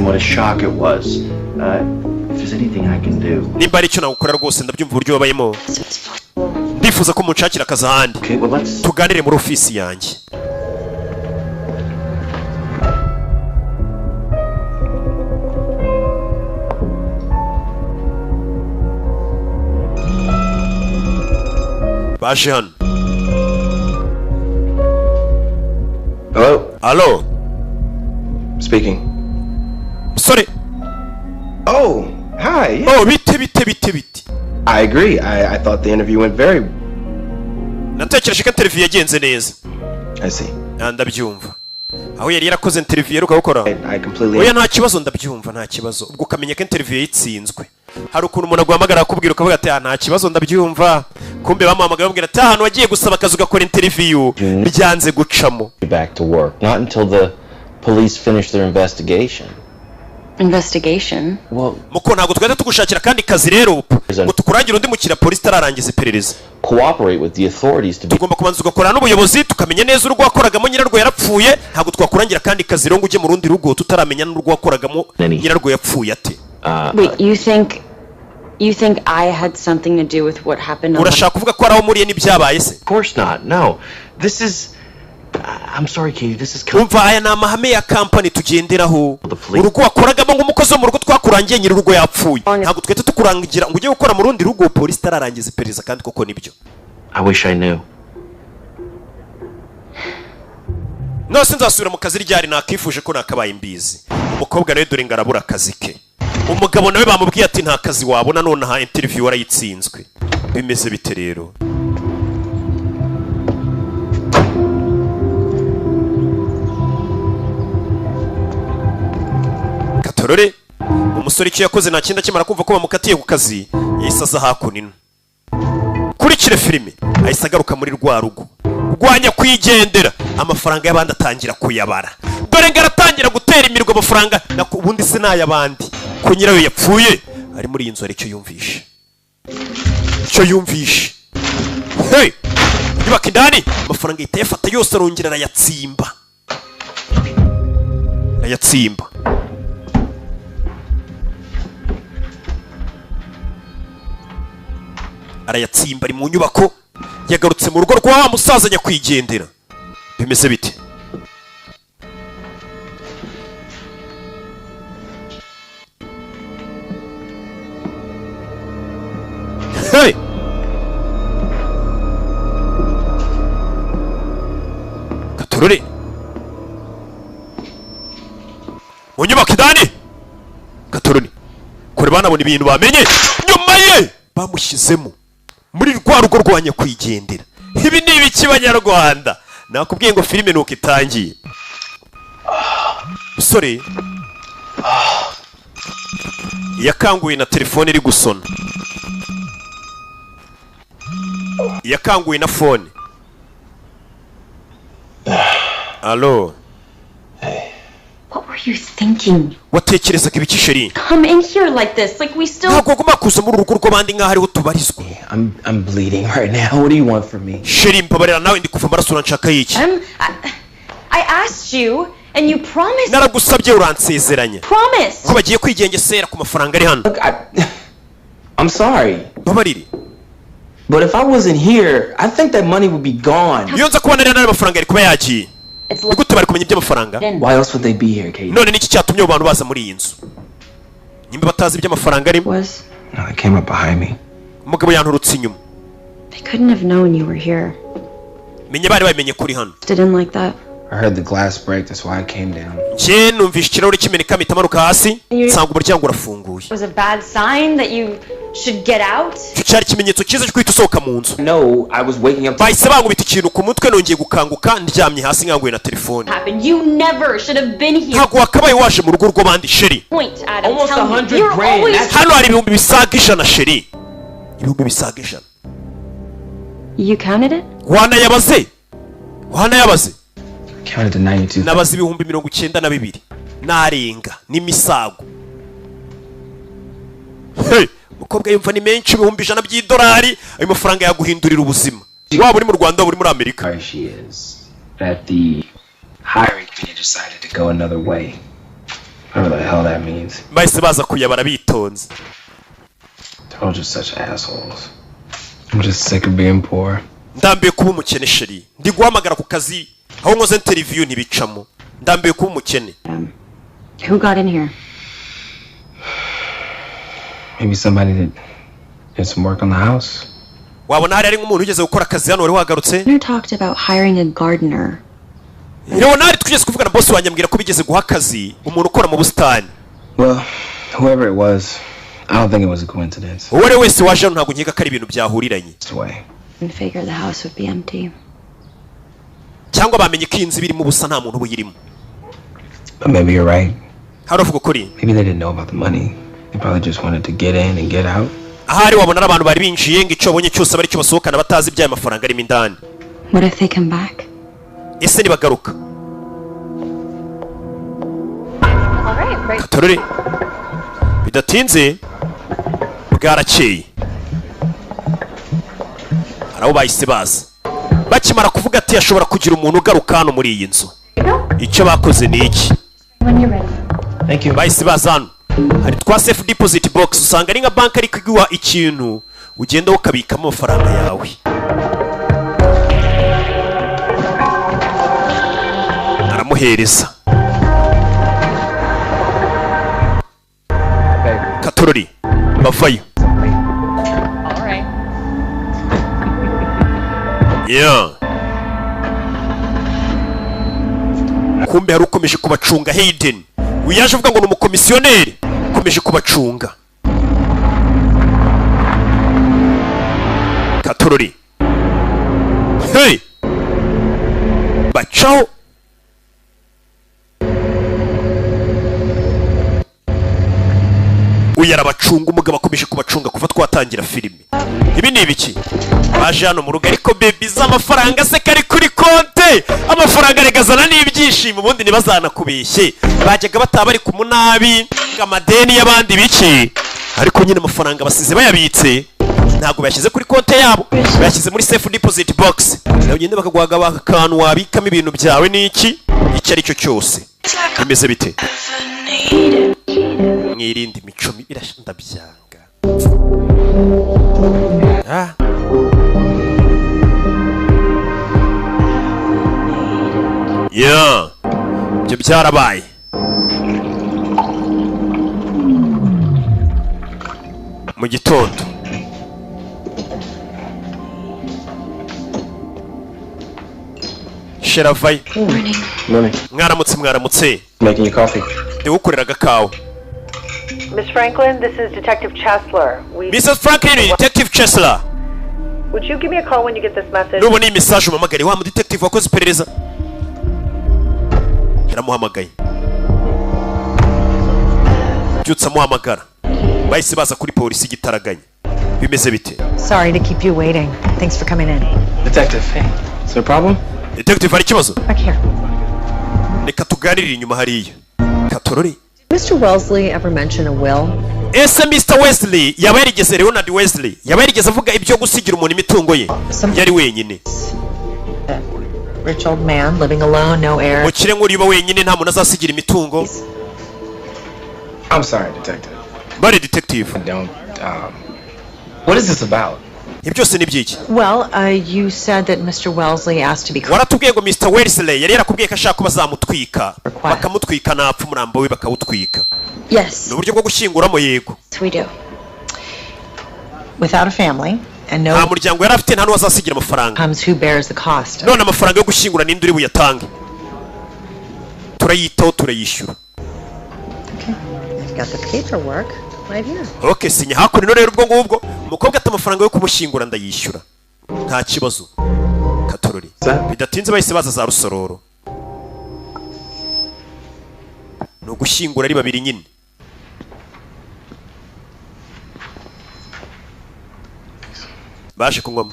nimba ari icyo nagukora rwose ndabyumva uburyo wabayemo ndifuza ko munshakira akazi ahandi tuganire muri ofisi yanjye baje hano Hello? Speaking. Sorry. Oh, hi. Oh, bite. I agree. I thought the interview went very... Natekereje ko interview yagenze neza. I see. Ndabyumva. Aho yari yarakoze interview yaruka gukora. I completely... Oya nta kibazo ndabyumva nta kibazo. Ubwo kamenya ko interview yitsinzwe. Hari ukuntu umuntu aguhamagara akubwira ukavuga ati nta kibazo ndabyumva. Kumbe bamuhamagara bamubwira ati ahantu wagiye gusaba akazi ugakora interview byanze gucamo. Back to work. Not until the police finish their investigation. Investigation? Well, muko ntabwo twajya tugushakira kandi kazi rero ngo tukurangira undi mukira polisi tararangiza iperereza. Cooperate with the authorities to be... Tugomba kubanza ugakorana n'ubuyobozi tukamenya neza urugo wakoragamo nyirarwo yarapfuye ntabwo twakurangira kandi kazi rero ngo ujye mu rundi rugo tutaramenya n'urugo wakoragamo nyirarwo yapfuye ate. Wait, you think I had something to do with what happened? Urashaka kuvuga ko araho muriye n'ibyabaye se? Of course not. No. This is... I'm sorry, Katie. This is... Umva aya ni amahame ya company tugenderaho. Urugo wakoragamo ngo umukozi wo mu rugo twakurangiye nyir'urugo yapfuye. Ntabwo twete tukurangira ngo ujye gukora mu rundi rugo polisi tararangiza iperereza kandi koko nibyo. I wish I knew. No sinzasubira mu kazi ryari nakifuje ko nakabaye imbizi. Umukobwa nawe dore ngarabura akazi ke. Umugabo nawe bamubwiye ati nta kazi wabona none ha interview warayitsinzwe. Bimeze bite rero? Katorore umusore icyo yakoze nta kindi akimara kumva ko bamukatiye ku kazi yahise aza hakuno kurikire filime ahise agaruka muri rwa rugo rwanya kwigendera amafaranga y'abandi atangira kuyabara dore ngaratangira gutera imirwa amafaranga ubundi se n'ay'abandi ko nyirayo yapfuye ari muri iyi nzu aricyo yumvishe hey yubaka indani amafaranga yahita yafata yose arongera arayatsimba ari mu nyubako yagarutse mu rugo rwa wa musaza nyakwigendera bimeze bite hey Katorore mu nyubako indani Katorore kore banabona ibintu bamenye nyuma ye bamushyizemo muri rwa rugo rwa nyakwigendera ibi ni ibiki banyarwanda nakubwiye ngo filime nuko itangiye Musore yakanguye na telefone iri gusona. Yakanguye na phone. Allo. What were you thinking? Watekerezaga ibiki sheri? Come in here like this, like we still. Ntabwo ugomba kuza muri urugo rw'abandi nk'aho ariho tubarizwa. I'm bleeding right now. What do you want from me? Sheri mbabarira nawe ndi kuva amaraso uranshaka iki? I asked you and you promised. Naragusabye uransezeranya. Promise. Ko bagiye kwigengesera ku mafaranga ari hano. Look, I'm sorry. Babarire. But if I wasn't here, I think that money would be gone. Iyo nza kuba nari nari amafaranga ari kuba yagiye. Nigute bari kumenya iby'amafaranga? Why else would they be here, Kate? None niki cyatumye abo bantu baza muri iyi nzu? Nimba batazi iby'amafaranga arimo. No, they came up behind me. Umugabo yanturutse inyuma. They couldn't have known you were here. Menye bari babimenye kuri hano. Didn't like that. I heard the glass break, that's why I came down. Nje numvishe ikirahure kimeneka mitamanuka hasi, nsanga umuryango urafunguye. It was a bad sign that you should get out. Cyari kimenyetso cyiza cyo kwita usohoka mu nzu. No, I was waking up. Bahise bankubita ikintu ku mutwe nongeye gukanguka ndyamye hasi nkanguye na telefone. You never should have been here. Ntabwo wakabaye waje mu rugo rw'abandi sheri. Almost 100 grand. Hano hari ibihumbi bisaga ijana sheri. Ibihumbi bisaga ijana. You counted it? Wanayabaze? Wanayabaze? Counted to 92. Nabaze ibihumbi 92 narenga n'imisago. Hey, mukobwa yumva ni menshi ibihumbi 100 by'idolari, ayo mafaranga yaguhindurira ubuzima. Waba uri mu Rwanda uri muri Amerika. She is that the hiring committee decided to go another way. Whatever the hell that means. Bahise baza kuyabara bitonze. They're all just such assholes. I'm just sick of being poor. Ndambiye kuba umukene sheri. Ndi guhamagara ku kazi aho nkoze interview ntibicamo. Ndambiye kuba umukene. Who got in here? Maybe somebody that did some work on the house. Wabona hari nk'umuntu ugeze gukora akazi hano wari wagarutse? You talked about hiring a gardener. Leonard twigeze kuvugana boss wanjye ambwira ko bigeze guha akazi umuntu ukora mu busitani. Well, whoever it was, I don't think it was a coincidence. Uwari wese waje ntabwo nkeka ko ari ibintu byahuriranye. And figure the house would be empty. Cyangwa bamenye ko inzu birimo ubusa nta muntu uyirimo. But maybe you're right. Haravuga ukuri. Maybe they didn't know about the money. They probably just wanted to get in and get out. Ahari wabona abantu bari binjiye ngo icyo bonye cyose bari cyo basohokana batazi ibya mafaranga arimo indani. What if they come back? Ese nibagaruka. Alright. Katorore. Bidatinze bwarakeye. Araho bahise baza. Bakimara kuvuga ati yashobora kugira umuntu ugaruka hano muri iyi nzu. Icyo bakoze ni iki? Thank you. Bahise baza hano. Hari twa safe deposit box usanga ari nka bank ari kwiguha ikintu ugenda ukabikamo amafaranga yawe. Aramuhereza. Katorori bavayo. Alright. Yeah. Kumbe hari ukomeje kubacunga Hayden. Uyaje uvuga ngo ni umukomisiyoneri ukomeje kubacunga. Katorori. Hey. Bacaho. Uyarabacunga umugabo akomeje kubacunga kuva twatangira filime. Ibi ni ibiki? Baje hano mu rugo ariko baby z'amafaranga se kari kuri konte. Amafaranga regazana n'ibyishimo ubundi nibazana kubeshye. Bajyaga bataba ari ku munabi ngamadeni y'abandi biki. Ariko nyine amafaranga basize bayabitse. Ntago bashyize kuri konte yabo. Bashyize muri safe deposit box. Nawe ugende bakaguhaga akantu wabikamo ibintu byawe n'iki? Icyo ari cyo cyose. Bimeze bite? Mwirinde imico ndabyanga. Yeah. Ibyo byarabaye. Mu gitondo. Sheravai. Morning. Mwaramutse. Making you coffee. Ndigukorera gakawa. Miss Franklin, this is Detective Chesler. Mrs. Franklin, Detective Chesler. Would you give me a call when you get this message? Nubona iyi message umamagare wa mu detective wakoze iperereza. Yaramuhamagaye. abyutsa amuhamagara bahise baza kuri polisi igitaraganya bimeze bite Sorry to keep you waiting. Thanks for coming in. Detective, hey, is there a problem? Detective hari ikibazo Back here. reka tuganirire inyuma hariya katorore Mr. Wellesley ever mention a will? ese Mr. Wesley yaba yarigeze Leonard Wesley yaba yarigeze avuga ibyo gusigira umuntu imitungo ye yari wenyine Rich old man living alone, no heir. mukire nk'uriba wenyine nta muntu azasigira imitungo I'm sorry, detective. Bari detective What is this about? ibyo byose ni byiki Well, you said that Mr. Wellesley asked to be waratubwiye ngo Mr. Wesley yari yarakubwiye ko ashaka ko bazamutwika bakamutwika napfa umurambo we bakawutwika Yes. ni uburyo bwo gushyinguramo yego We do. without a family and nta no muryango yari afite nta n'uwazasigira amafaranga comes who bears the cost. none amafaranga yo gushyingura ninde uri buyatange turayitaho turayishyura I've got the paperwork right here. okay sinya hakuno rero ubwo ngubwo umukobwa ati amafaranga yo kumushyingura ndayishyura nta kibazo katorori bidatinze bahise baza za rusororo ni ugushyingura ari babiri nyine baje kunywamo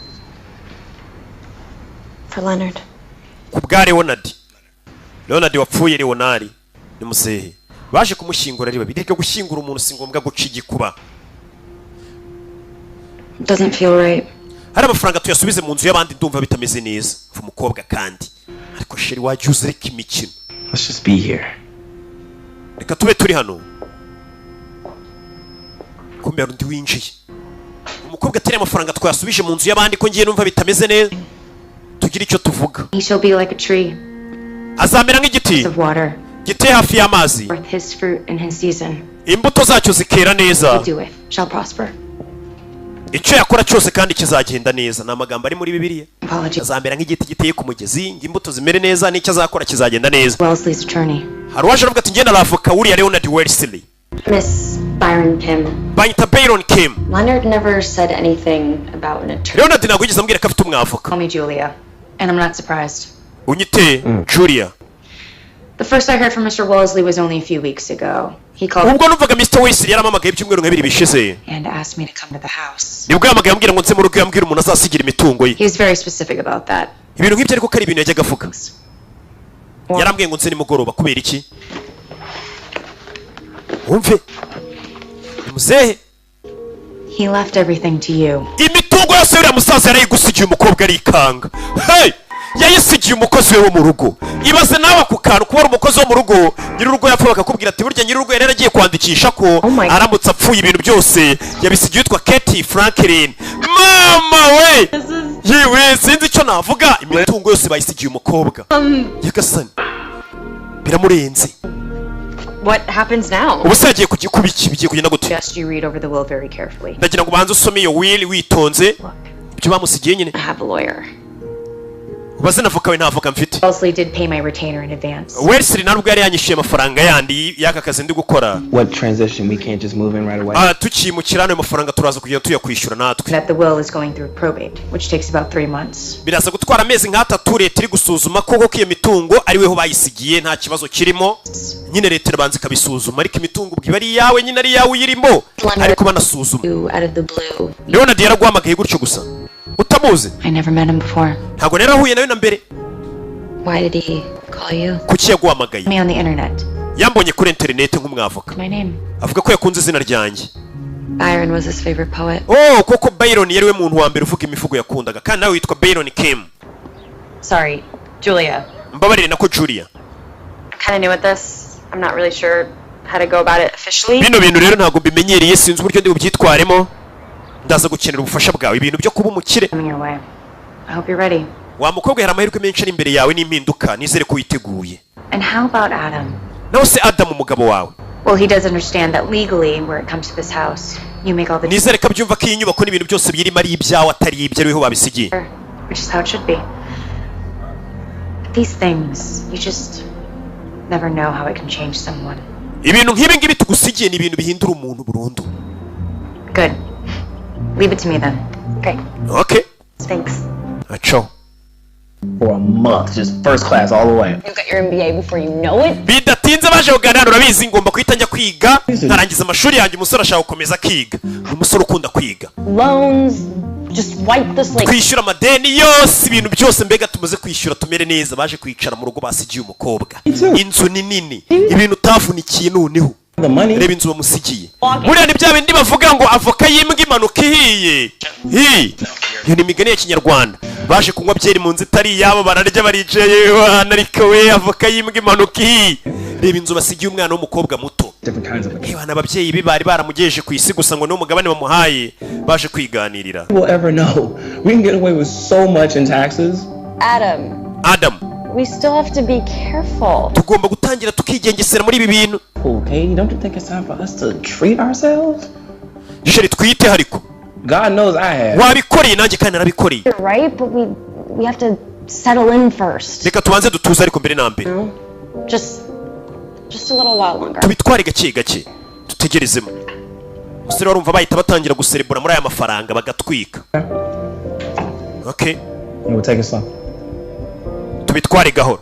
For Leonard. ku bwa Leonard wapfuye Leonard ni muzehe baje kumushyingura ari babiri ryo gushyingura umuntu si ngombwa guca igikuba Doesn't feel right. hari amafaranga tuyasubize mu nzu y'abandi ndumva bitameze neza umukobwa kandi ariko sheri wajya uzireka imikino Let's just be here. reka tube turi hano kumbe undi winjiye umukobwa atari amafaranga twayasubije mu nzu y'abandi ko ngiye numva bitameze neza tugira icyo tuvuga He shall be like a tree. azamera nk'igiti Of water. giteye hafi y'amazi Worth his fruit in his season. imbuto zacyo zikera neza He doeth shall prosper. icyo yakora cyose kandi kizagenda neza ni amagambo ari muri bibiliya Apologies. azamera nk'igiti giteye ku mugezi ngo imbuto zimere neza n'icyo azakora kizagenda neza Wellesley's attorney. hari uwaje aravuga ati ngenda aravoka wuriya Leonard Wesley Miss Byron Kim. banyita Byron Kim Leonard never said anything about an attorney. Leonard ntabwo yigeze ambwira ko afite umwavoka Call me Julia. And I'm not surprised. unyite Julia The first I heard from Mr. Wellesley was only a few weeks ago. He called ubwo numvaga Mr. Wesley yaramamagaye ibyumweru nk'ibiri bishize and asked me to come to the house. nibwo yamagaye ambwira ngo nze mu rugo yambwira umuntu azasigira imitungo ye He was very specific about that. ibintu nk'ibyo ariko ko ari ibintu yajyaga avuga yarambwiye ngo nze nimugoroba kubera iki wumve muzehe He left everything to you. imitungo yose yuriya musaza yarayigusigiye umukobwa arikanga hey yayisigiye umukozi we wo mu rugo ibaze nawe ako kantu kubera umukozi wo mu rugo nyir'urugo yapfa bakakubwira ati burya nyir'urugo yari yaragiye kwandikisha ko aramutse apfuye ibintu byose yabisigiye yitwa Katie Franklin mama we yewe sinzi icyo navuga imitungo yose bayisigiye umukobwa yagasani biramurenze What happens now? ubu se yagiye kuba iki bigiye kugenda gute Just you read over the will very carefully. ndagira ngo ubanze usome iyo will witonze ibyo bamusigiye nyine I have a lawyer. ubaze navuka we ntavuga mfite Wellesley did pay my retainer in advance. Wesley ntabwo yari yanyishyuye amafaranga yandi y'aka kazi ndi gukora What transition? We can't just move in right away. tukimukira ayo mafaranga turaza kugenda tuyakwishyura natwe That the will is going through probate, which takes about 3 months. biraza gutwara amezi nk'atatu leta iri gusuzuma koko ko iyo mitungo ari weho bayisigiye nta kibazo kirimo nyine leta irabanza ikabisuzuma ariko imitungo ubwo iba ari iyawe nyine ari iyawe uyirimo ariko banasuzuma Out of the blue. Leonard yaraguhamagaye gutyo gusa utamuzi I never met him before. ntabwo rero ahuye nawe na mbere Why did he call you? kuki yaguhamagaye Me on the internet. yambonye kuri interineti nk'umwavoka My name. avuga ko yakunze izina ryanjye Byron was his favorite poet. oh koko Byron yari we muntu wa mbere uvuga imivugo yakundaga kandi nawe witwa Byron Kim Sorry, Julia. mbabarire nako Julia. I'm kind of new at this. I'm not really sure how to go about it officially. bino bintu rero ntabwo bimenyereye sinzi uburyo ndi bubyitwaremo ndaza gukenera ubufasha bwawe ibintu byo kuba umukire Coming your way. I hope you're ready. wa mukobwa hari amahirwe menshi ari imbere yawe n'impinduka nizere ko witeguye And how about Adam? nawe se Adam umugabo wawe Well, he does understand that legally, where it comes to this house, you make all the nizere ko abyumva ko iyi nyubako n'ibintu byose birimo ari ibyawe atari ibyo ariho babisigiye which is how it should be. These things, you just never know how it can change someone. ibintu nk'ibi ngibi tugusigiye ni ibintu bihindura umuntu burundu Good. Leave it to me then. Okay. okay Thanks. aco For a month, just first class all the way. You got your MBA before you know it. bidatinze bidatinze baje kuganira urabizi ngomba kuhita njya kwiga nkarangiza amashuri yanjye umusore ashaka gukomeza kwiga umusore ukunda kwiga Loans, just wipe the slate. Kwishyura amadeni yose ibintu byose mbega tumaze kwishyura tumere neza baje kwicara mu rugo basigiye umukobwa inzu ni nini ibintu utavunikiye noneho reba inzu bamusigiye buriya ni bya bindi bavuga ngo avoka y'imbwa imanuka ihiye iyo ni imigani ya kinyarwanda baje kunywa byeri mu nzu itari iyabo bararya baricaye ariko we avoka y'imbwa imanuka ihiye reba inzu basigiye umwana w'umukobwa muto bana ababyeyi be bari baramugejeje ku isi gusa ngo niwo mugabane bamuhaye baje kwiganirira Adam We still have to be careful. Tugomba gutangira tukigengesera muri ibi bintu. Okay, don't you think it's time for us to treat ourselves? Jisheri twite hariko. God knows I have. Wabikoreye nanjye kandi narabikoreye. You're right, but we have to settle in first. Reka tubanze dutuze ariko mbere na mbere. Just a little while longer. Tubitware gake gake. Tutegerezemo. Musore warumva bahita batangira guserebura muri aya mafaranga bagatwika. Okay. We'll take it slow. Tubitware gahoro.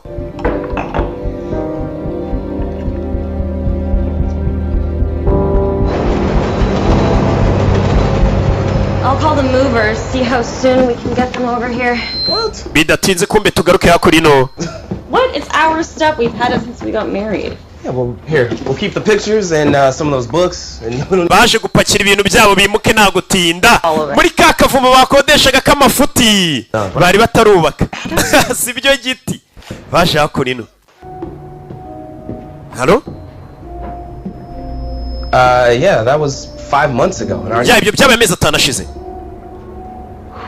I'll call the movers, see how soon we can get them over here. What? Bidatinze kumbe tugaruke hakurino. What? It's our stuff. We've had it since we got married. Yeah, well, here, we'll keep the pictures and some of those books. Baje gupakira ibintu byabo bimuke nta gutinda. Muri ka kavumo bakodeshaga kamafuti. Bari batarubaka. Sibyo giti. Baje hakurino. Hello? Yeah, that was 5 months ago. Yeah, ibyo byabaye amezi 5 ashize.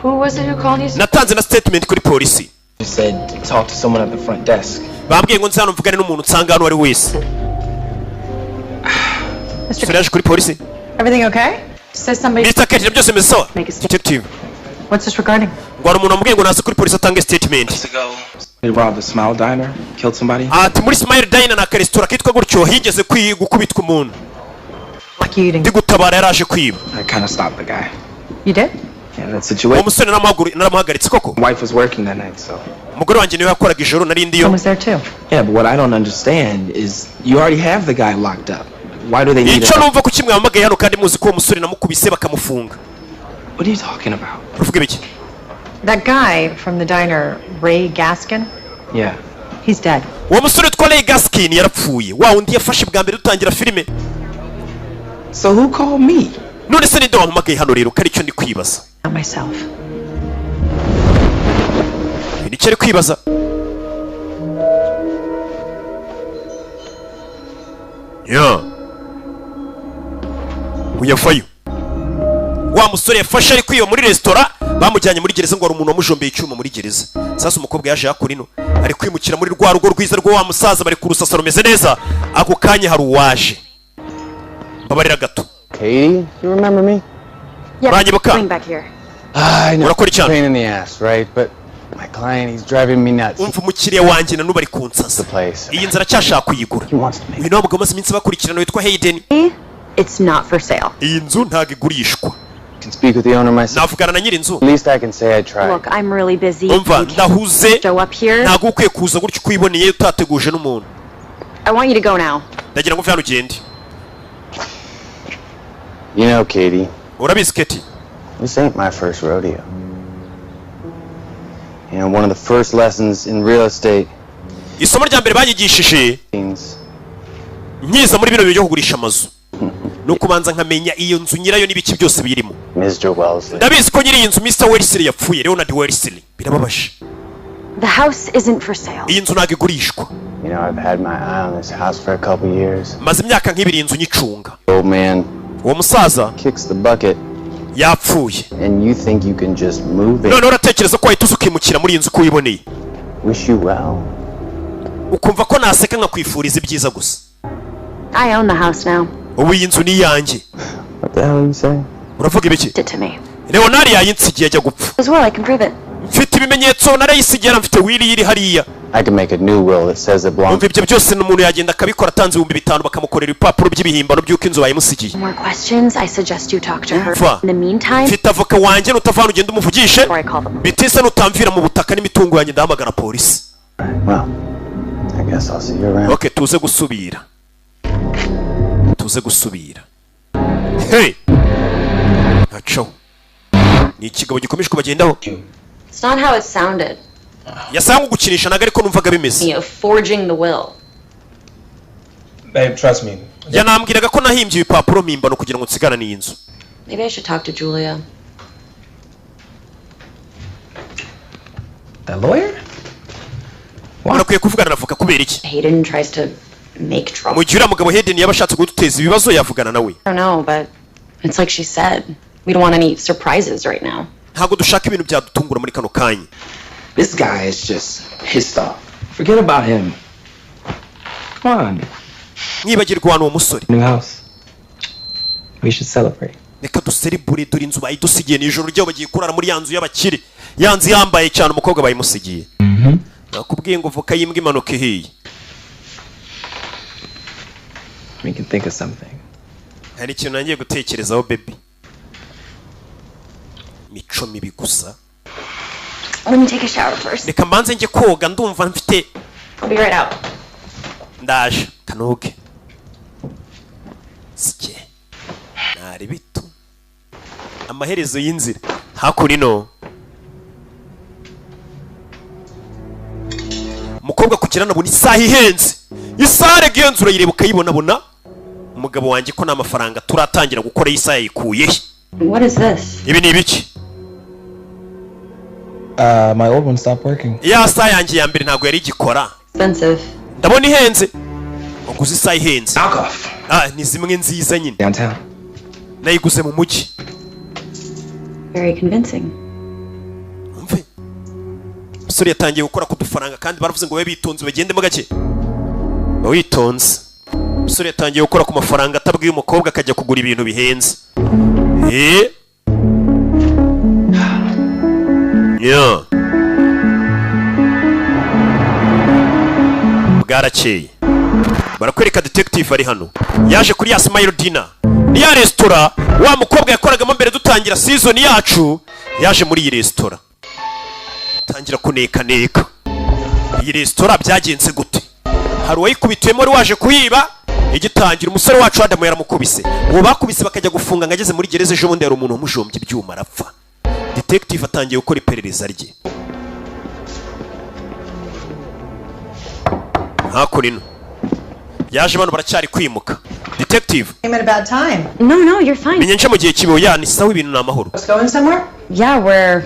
Who was it who called you? Natanze na statement kuri polisi. You said talk to someone at the front desk. Bambwiye ngo nzano mvugane n'umuntu nsanga hano ari wese. Mr. kuri polisi. Everything okay? Says somebody. Mr. Kate, byose bimesawa. Detective. What's this regarding? Ngwara umuntu ambwiye ngo naze kuri polisi atange statement. They robbed the Smile Diner, killed somebody. Ati muri Smile Diner na restaurant kitwa gutyo higeze gukubitwa umuntu. Ndigutabara yaraje kwiba. I kind of stopped the guy. You did? Yeah, that situation. Umusore naramuhagaritse koko. Wife was working that night, so. Umugore wanjye niwe yakoraga ijoro nari ndiyo. I was there too. Yeah, but what I don't understand is you already have the guy locked up. Why do they need Icyo numva ko kimwe amagaye hano kandi muzi ko uwo musore namukubise bakamufunga. What are you talking about? Uvuge biki? That guy from the diner, Ray Gaskin? Yeah. He's dead. Uwo musore twa Ray Gaskin yarapfuye. Wa undi yafashe bwa mbere dutangira filime. So who called me? None se ninde wampamagaye hano rero kari cyo ndi kwibaza. Not myself. Ni cyo ari kwibaza. Yeah. Uyafayo. Wa musore yafashe ari kwiba muri restaurant bamujyanye muri gereza ngo ari umuntu wamujombeye icyuma muri gereza. Sasa umukobwa yaje yakurino ari kwimukira muri rwa rugo rwiza rwo wa musaza bari kurusasa rumeze neza. Ako kanya hari uwaje. Babarira gato. Katie, you remember me? Yeah, coming back here. I know. Pain in the ass, right? But my client, he's driving me nuts. Umva umukiriya wanjye na nubari kunsasa. Iyi nzara cyashaka kuyigura. Uyu nawe mugabo maze iminsi bakurikirana witwa Hayden. It's not for sale. Iyi nzu ntago igurishwa. Can speak with the owner myself. Navugana na nyiri inzu. At least I can say I tried. Look, I'm really busy. Umva ndahuze. Show up here. Ntago ukwiye kuza gutyo kwiboneye utateguje n'umuntu. I want you to go now. Ndagira ngo mve hano ugende. You know, Katie. Urabizi Katie. This ain't my first rodeo. You know, one of the first lessons in real estate. Isomo rya mbere banyigishije. Nyiza muri bino byo kugurisha amazu. No kubanza nkamenya iyo nzu nyirayo n'ibiki byose birimo. Mr. Wellesley. Ndabizi ko nyiri iyi nzu Mr. Wellesley yapfuye, Leonard Wellesley. Birababashe. The house isn't for sale. Iyi nzu ntago igurishwa. You know, I've had my eye on this house for a couple years. Maze imyaka nk'ibiri inzu nyicunga. Old man. Uwo musaza kicks the bucket. Yapfuye. And you think you can just move it? None uratekereza ko wahita ukimukira muri inzu kuyiboneye. Wish you well. Ukumva ko naseka nkakwifuriza ibyiza gusa. I own the house now. Ubu iyi nzu ni yanjye. What the hell are you saying? Uravuga ibiki? Did to me. Leonard yayinsigiye ajya gupfa. As well, I can prove it. Mfite ibimenyetso narayisigiye mfite wili yiri hariya. I can make a new will that says it belongs. Ibyo byose n'umuntu yagenda akabikora atanze 5,000 bakamukorera ibipapuro by'ibihimbano by'uko inzu bayimusigiye. More questions? I suggest you talk to her. In the meantime, mfite avoka wanjye nutavana ugenda umuvugishe. Bitise nutamvira mu butaka n'imitungo yanjye ndahamagara polisi. Well, I guess I'll see you around. Okay, tuze gusubira. Hey! Nacho. Ni ikigabo gikomeje kubagendaho. It's not how it sounded. Yasanga gukinisha naga ariko numvaga bimeze. You're forging the will. Babe, trust me. Yanambwiraga ko nahimbye ibipapuro mimbano kugira ngo nsigana ni inzu. Maybe I should talk to Julia. The lawyer? Warakwiye kuvugana navuga kubera iki? Hayden tries to make trouble. Mu gihe uriya mugabo Hayden yabashatse gututeza ibibazo yavugana nawe. I don't know, but it's like she said. We don't want any surprises right now. Ntago dushaka ibintu byadutungura muri kano kanya. This guy is just pissed off. Forget about him. Come on. Nibagirwa hano uwo musore. New house. We should celebrate. Reka ducelebrate dore inzu bayidusigiye nijoro ryo bagiye kurara muri yanzu y'abakire. Yanzu yambaye cyane umukobwa bayimusigiye. Nakubwiye ngo vuka yimbwa imanuka ihiye. We can think of something. Hari ikintu nangiye gutekerezaho baby. Mico mibi gusa. Let me take a shower first. Reka mbanze njye koga ndumva mfite. I'll be right out. Ndaje kanoge. Sike. Nari bitu. Amaherezo y'inzira. Hakurino. Mukobwa kugera nabona isaha ihenze. Isaha genzura yirebuka yibonabona. Umugabo wanjye ko nta mafaranga turatangira gukora isaha yikuye. What is this? Ibi ni ibiki? My old one stopped working. Ya saha yanjye ya mbere ntago yari igikora. Expensive. Ndabona ihenze. Uguze isaha ihenze. Knock off. Ni zimwe nziza nyine. Downtown. Nayiguze mu mujyi. Very convincing. Umve. Musore yatangiye gukora ku dufaranga kandi baravuze ngo we bitonze bagende mu gake. Witonze. Musore yatangiye gukora ku mafaranga atabwiye umukobwa akajya kugura ibintu bihenze. Yeah. Bwarakeye. Barakwereka detective ari hano. Yaje kuri ya Smile Dinner. Ni ya restaurant wa mukobwa yakoragamo mbere dutangira season yacu. Yaje muri iyi restaurant. Tangira kuneka. Iyi restaurant byagenze gute? Hari uwayikubitiyemo wari waje kuyiba. Igitangira umusore wacu Adam yaramukubise. Uwo bakubise bakajya gufunga ngageze muri gereza ejo bundi hari umuntu umujombye ibyuma arapfa. Detective atangiye gukora iperereza rye. Hakurino. Yaje bano baracyari kwimuka. Detective. Came at a bad time. No, you're fine. Menye mu gihe kibiho yani sawa ibintu namahoro. Let's go in somewhere? Yeah, we're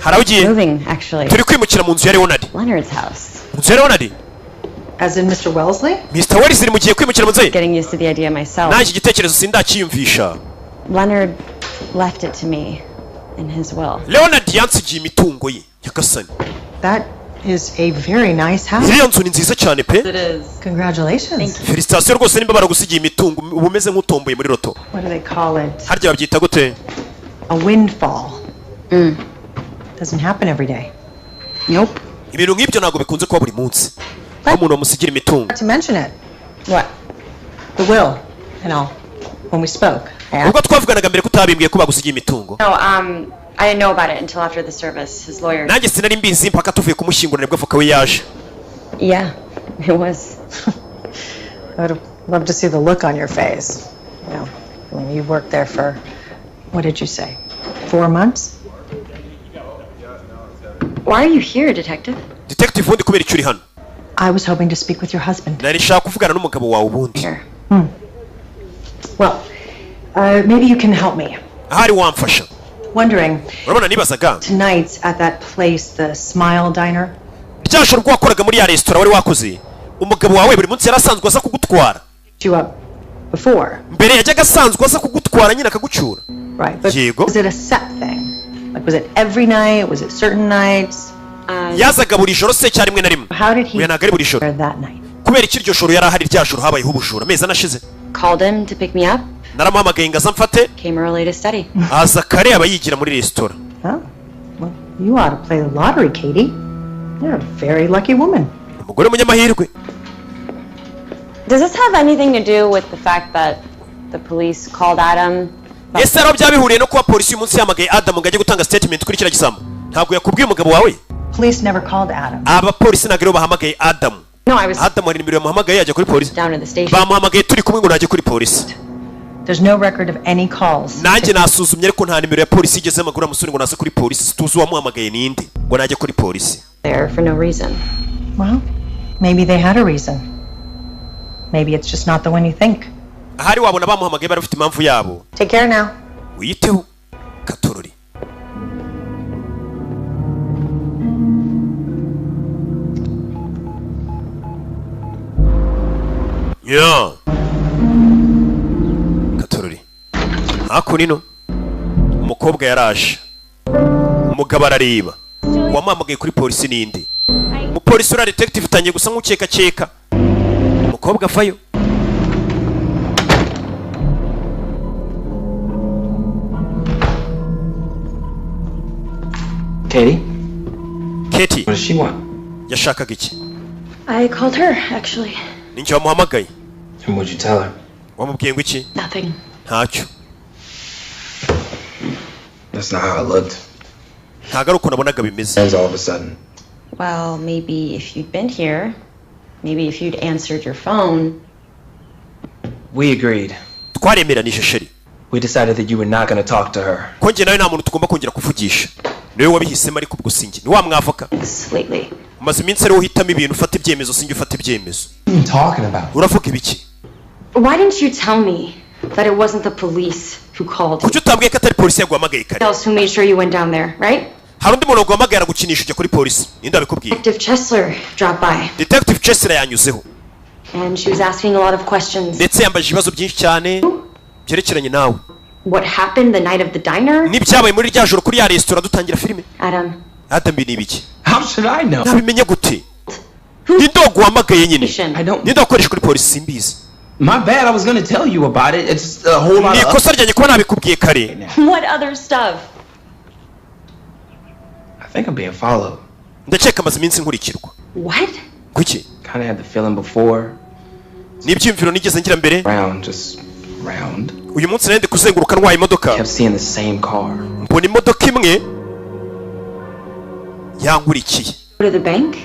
moving actually. Turi kwimukira mu nzu ya Leonard. Leonard's house. Nzu ya Leonard? As in Mr. Wellesley? Mr. Wellesley mu gihe kwimukira mu nzu ye. Getting used to the idea myself. Nta igitekerezo sindakiyumvisha. Leonard left it to me in his will. Leonard yansigiye imitungo ye. Yakasani. That is a very nice house. Iriya nzu ni nziza cyane pe. It is. Congratulations. Felicitation rwose nimba baragusigiye imitungo ubumeze nk'utomboye muri roto. What do they call it? Harya babyita gute? A windfall. Doesn't happen every day. Nope. Ibintu nk'ibyo ntago bikunze kuba buri munsi. Umuntu amusigira imitungo. To mention it. What? The will and all. When we spoke. Ubwo twavuganaga mbere kutabimbwiye ko bagusigiye imitungo. No, I didn't know about it until after the service. His lawyer. Nanjye sinari mbizi mpaka tuvuye kumushyingura nibwo avoka we yaje. Yeah, it was. I would love to see the look on your face. You know, when you worked there for, what did you say, 4 months? Why are you here, detective? Detective wundi kubera icyo uri hano? I was hoping to speak with your husband. Nari nshaka kuvugana n'umugabo wawe ubundi. Well, maybe you can help me. Ahari wamfasha. Wondering. Urabona nibazaga. Tonight at that place, the Smile Diner. Ryashoro rwakoraga muri ya restaurant wari wakoze. Umugabo wawe buri munsi yarasanzwe asa kugutwara. You up before. Mbere yajyaga asanzwe asa kugutwara nyine akagucyura. Right, but was it a set thing? Like, was it every night? Was it certain nights? Yazaga buri joro se cyari rimwe na rimwe. How did he nagari buri joro that night? Kubera iki iryo joro yari ahari ryashoro habayeho ubujura meza anashize. Called him to pick me up. Naramuhamagaye ngaza mfate. Came early to study. Aza kare abayigira muri restaurant. Oh, well, you ought to play the lottery, Katie. You're a very lucky woman. Umugore munyamahirwe. Does this have anything to do with the fact that the police called Adam? Yes, sir. Byabihuriye no kuba polisi uyu munsi yamagaye Adam ngo ajye gutanga statement kuri kiriya gisambo. Ntabwo yakubwiye umugabo wawe? Police never called Adam. Aba polisi nagero bahamagaye Adam No, I was Adam hari nimero yamuhamagaye yajya kuri polisi. down to the station. Bamuhamagaye turi kumwe ngo najye kuri polisi. There's no record of any calls. Nanjye nasuzumye ariko nta nimero ya polisi igeze magura amusuri ngo nase kuri polisi. Situzi wamuhamagaye ninde ngo najye kuri polisi. There for no reason. Well, maybe they had a reason. Maybe it's just not the one you think. Ahari wabona bamuhamagaye barafite impamvu yabo. Take care now. Uyiteho Katorori. Yeah. Katorori. Hakunino. Umukobwa yaraje. Umugabo arareba. Wamamagaye kuri polisi ninde? Umupolisi ura detective tangiye gusa nk'ukeka keka. Umukobwa afayo. Katie? Katie. What does she want? Yashakaga iki? I called her, actually. Ninjye wamuhamagaye. And what'd you tell her? Wamubwiye ngo iki? Nothing. Ntacyo. That's not how it looked. Ntago ari uko nabonaga bimeze. All of a sudden. Well, maybe if you'd been here, maybe if you'd answered your phone. We agreed. Twaremeranije sheri. We decided that you were not going to talk to her. Ko njye nawe nta muntu tugomba kongera kuvugisha. Niwe wabihisemo ariko ubwo sinjye. Ni wa mwavoka. Lately. Umaze iminsi ariho uhitamo ibintu ufata ibyemezo sinjye ufata ibyemezo. What are you talking about? Uravuga ibiki? Why didn't you tell me that it wasn't the police who called? Kuki utabwiye ko atari polisi yaguhamagaye kare? Else who made sure you went down there, right? Hari undi muntu waguhamagara gukinisha ujya kuri polisi. Ninde abikubwiye? Detective Chesler dropped by. Detective Chesler yanyuzeho. And she was asking a lot of questions. Ndetse yambaje ibibazo byinshi cyane byerekeranye nawe. What happened the night of the diner? Nibyabaye muri rya joro kuri ya restaurant dutangira filime. Adam bi nibiki? How should I know? Nabimenye gute? Ninde waguhamagaye nyine? Ninde wakoresha kuri polisi simbizi? My bad, I was gonna tell you about it. It's a whole lot of... Nikosa ryanjye kuba nabikubwiye kare. What other stuff? I think I'm being followed. Ndakeka amaze iminsi nkurikirwa. What? Kuki? Kind of had the feeling before. Nibyimviro nigeze ngira mbere. Just round. Uyu munsi nende kuzenguruka ntwaye imodoka. Kept seeing the same car. Mbona imodoka imwe yankurikiye. Go to the bank?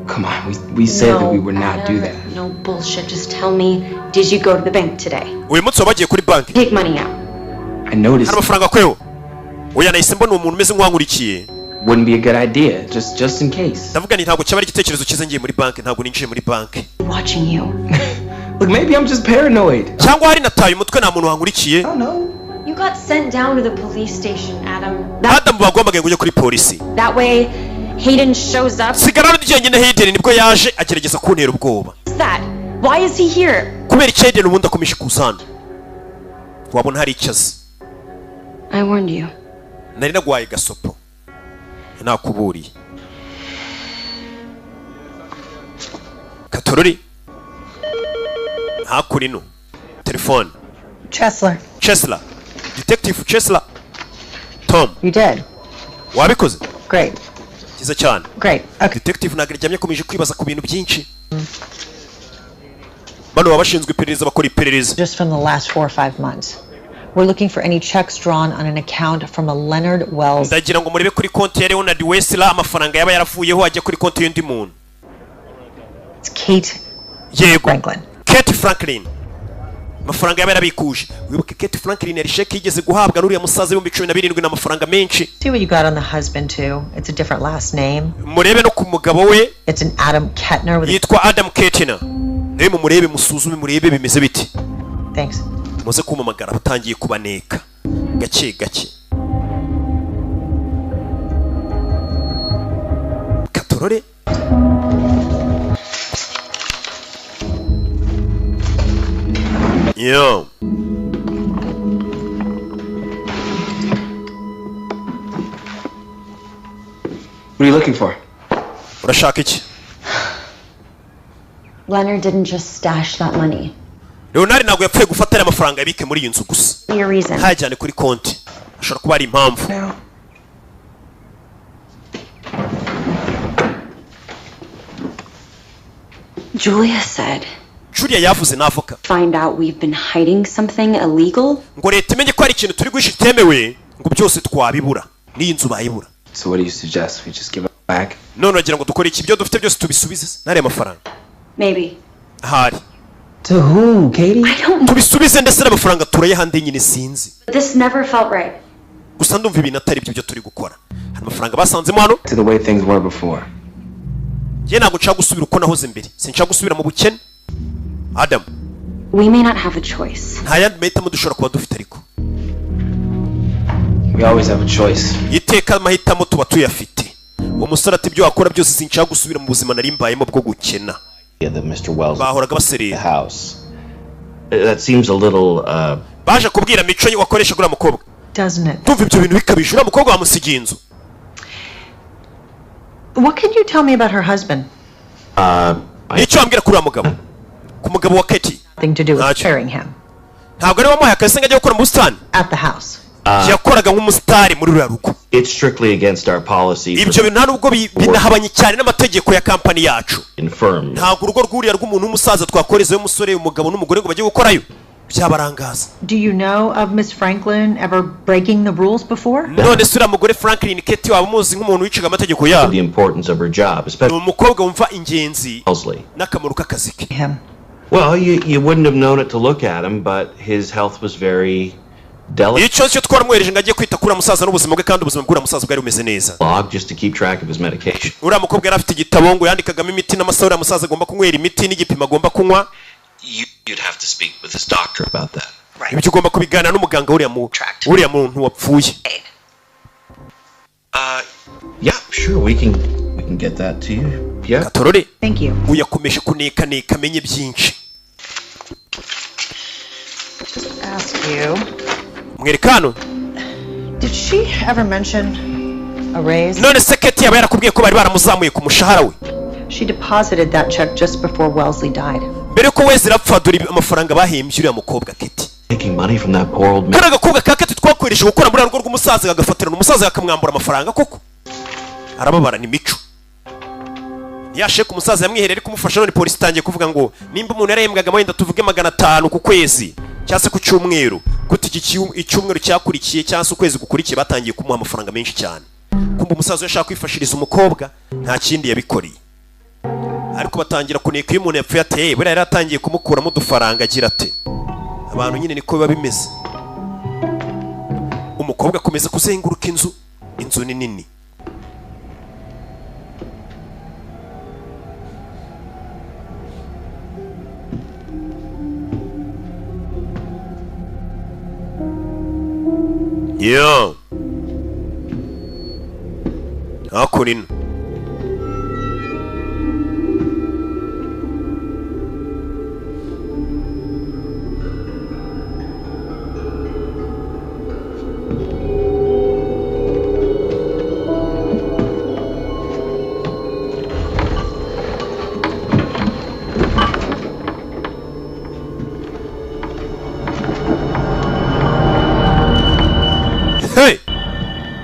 Come on, we said that we would not do that. No bullshit. Just tell me, did you go to the bank today? Uyu munsi wabagiye kuri banki. Take money out. I noticed. Hari amafaranga kweho. Oya nahise mbona umuntu umeze nk'uwankurikiye. Wouldn't be a good idea, just in case. Ndavuga ni ntabwo cyaba ari igitekerezo cyiza ngiye muri banki, ntabwo ninjiye muri banki. Watching you. Look, maybe I'm just paranoid. Cyangwa hari nataye umutwe nta muntu wankurikiye. I don't know. You got sent down to the police station, Adam. Adam bagwamagaye ngo ujye kuri polisi. That way Hayden shows up. Sigara n'ijyanye na Hayden nibwo yaje agerageza kuntera ubwoba. What's that? Why is he here? Kubera iki Hayden ubundi akomeje kuzana. Wabona hari icyazi. I warned you. Nari nagwaye gasopo. Nakuburiye. Katorori. Hakurino. Telefone. Chesler. Detective Chesler. Tom. You did. Wabikoze? Great. Kiza cyane. Great. Okay. Detective nagaryamye akomeje kwibaza ku bintu byinshi. Bano babashinzwe iperereza bakora iperereza. Just from the last 4 or 5 months. We're looking for any checks drawn on an account from a Leonard Wells. Ndagira ngo murebe kuri konti ya Leonard Wesla amafaranga yaba yaravuyeho ajya kuri konti y'undi muntu. It's Kate Franklin. Kate Franklin. Amafaranga yaba yarabikuje. Wibuke Kate Franklin yari sheki yigeze guhabwa n'uriya musaza w'17 n'amafaranga menshi. See what you got on the husband too. It's a different last name. Murebe no ku mugabo we. It's an Adam Kettner with yitwa Adam Kettner. Nawe murebe musuzume murebe bimeze biti. Thanks. Muze kumamagara batangiye kubaneka. Gake gake. Katorore. Yo. What are you looking for? Urashaka iki? Leonard didn't just stash that money. Leonard ntabwo yapfuye gufatira amafaranga yabike muri iyi nzu gusa. Your reason. Hajyane kuri konti. Ashobora kuba ari impamvu. Julia said. Julia yavuze n'avoka. Find out we've been hiding something illegal. Ngo leta imenye ko hari ikintu turi guhisha itemewe ngo byose twabibura. N'iyi nzu bayibura. So what do you suggest? We just give it back? None wagira ngo dukore iki byo dufite byose tubisubize. Nare amafaranga. Maybe. Hari. To who, Katie? I don't know. Tubisubize ndetse n'amafaranga turaye handi nyine sinzi. This never felt right. Gusa ndumva ibintu atari byo turi gukora. Hari amafaranga basanzemo hano. To the way things were before. Je ntabwo nshaka gusubira uko nahoze mbere. Sinshaka gusubira mu bukene. Adam. We may not have a choice. Nta yandi mahitamo dushobora kuba dufite ariko. We always have a choice. Iteka amahitamo tuba tuyafite. Uwo musore ati ibyo wakora byose sinshaka gusubira mu buzima nari mbayemo bwo gukena. That Mr. Wells bahoraga baserera. The house. That seems a little baje kubwira mico wakoresha gura mukobwa. Doesn't it? Tumva ibyo bintu bikabije ura mukobwa wamusigiye inzu. What can you tell me about her husband? Nicyo ambwira kuri mugabo. Ku mugabo wa Katie. Nothing to do with sharing him. Ntabwo ari wamuhaye akazi ngajya gukora mu busitani. At the house. Yakoraga nk'umusitari muri ruriya rugo. It's strictly against our policy. Ibyo bintu nta nubwo binahabanye cyane n'amategeko ya kampani yacu. Ntabwo urugo rw'uriya rw'umuntu w'umusaza twakorezeyo umusore umugabo n'umugore ngo bajye gukorayo. Byabarangaza. Do you know of Miss Franklin ever breaking the rules before? None sura mugore Franklin Katie waba muzi nk'umuntu wicaga amategeko ya. The importance of her job, especially. Umukobwa wumva ingenzi. N'akamaro k'akazi ke. Well, you wouldn't have known it to look at him, but his health was very delicate. Icyo cyo twaramwereje ngagiye kwita kuri musaza n'ubuzima bwe kandi ubuzima bw'ura musaza bwari bumeze neza. Log just to keep track of his medication. Ura mukobwa yari afite igitabo ngo yandikagamo imiti n'amasaha musaza agomba kunywera imiti n'igipimo agomba kunywa. You'd have to speak with his doctor about that. Ibyo ugomba kubigana n'umuganga uriya muntu wapfuye. Yeah, sure, we can get that to you. Yeah. Katorore. Thank you. Uyakomeje kuneka menye byinshi. Just ask you. Mwerekano. Did she ever mention a raise? None seketi yaba yarakubwiye ko bari baramuzamuye ku mushahara we. She deposited that check just before Wellesley died. Mbere ko wese rapfa dore amafaranga bahembye uriya mukobwa Katie. Taking money from that poor old man. Karaga kobwa ka Katie twakwereje gukora muri rugo rw'umusaza agafatirana umusaza akamwambura amafaranga koko. Arababara ni mico. Yashe ku musaza yamwiherere kumufasha none polisi itangiye kuvuga ngo nimba umuntu yarahembwaga wenda tuvuge 500 ku kwezi cyase ku cyumweru guti iki icyumweru cyakurikiye cyase ukwezi gukurikiye batangiye kumuha amafaranga menshi cyane. Kumba umusaza yashaka kwifashiriza umukobwa nta kindi yabikoreye. Ariko batangira kuneka iyo umuntu yapfuye ate buriya yaratangiye kumukuramo udufaranga agira ate. Abantu nyine niko biba bimeze. Umukobwa akomeza kuzenguruka inzu ni nini. Yo. Akurino. Hey!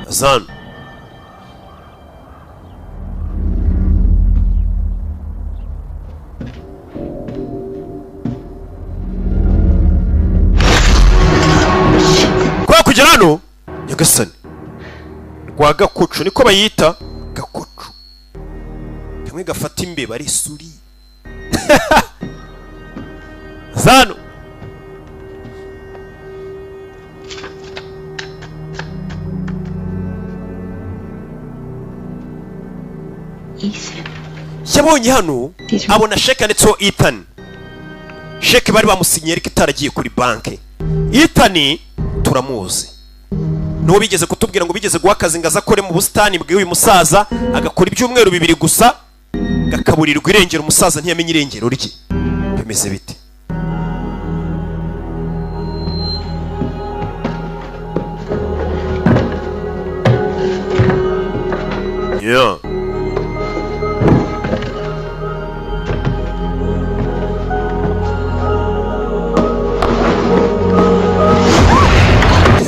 Azan. Kwa kugera hano Nyagasani rwa Gakoco niko bayita Gakoco kamwe gafata imbeba ari suri Zano Ethan. Yabonye hano abona sheke yanditseho Ethan. Sheke bari bamusinyiye ariko itaragiye kuri banki. Ethan turamuzi. N'uwo bigeze kutubwira ngo bigeze guha akazi ngaza akore mu busitani bw'uyu musaza agakora ibyumweru 2 gusa gakaburirwa irengero umusaza ntiyamenye irengero rye. Bimeze bite? Yeah.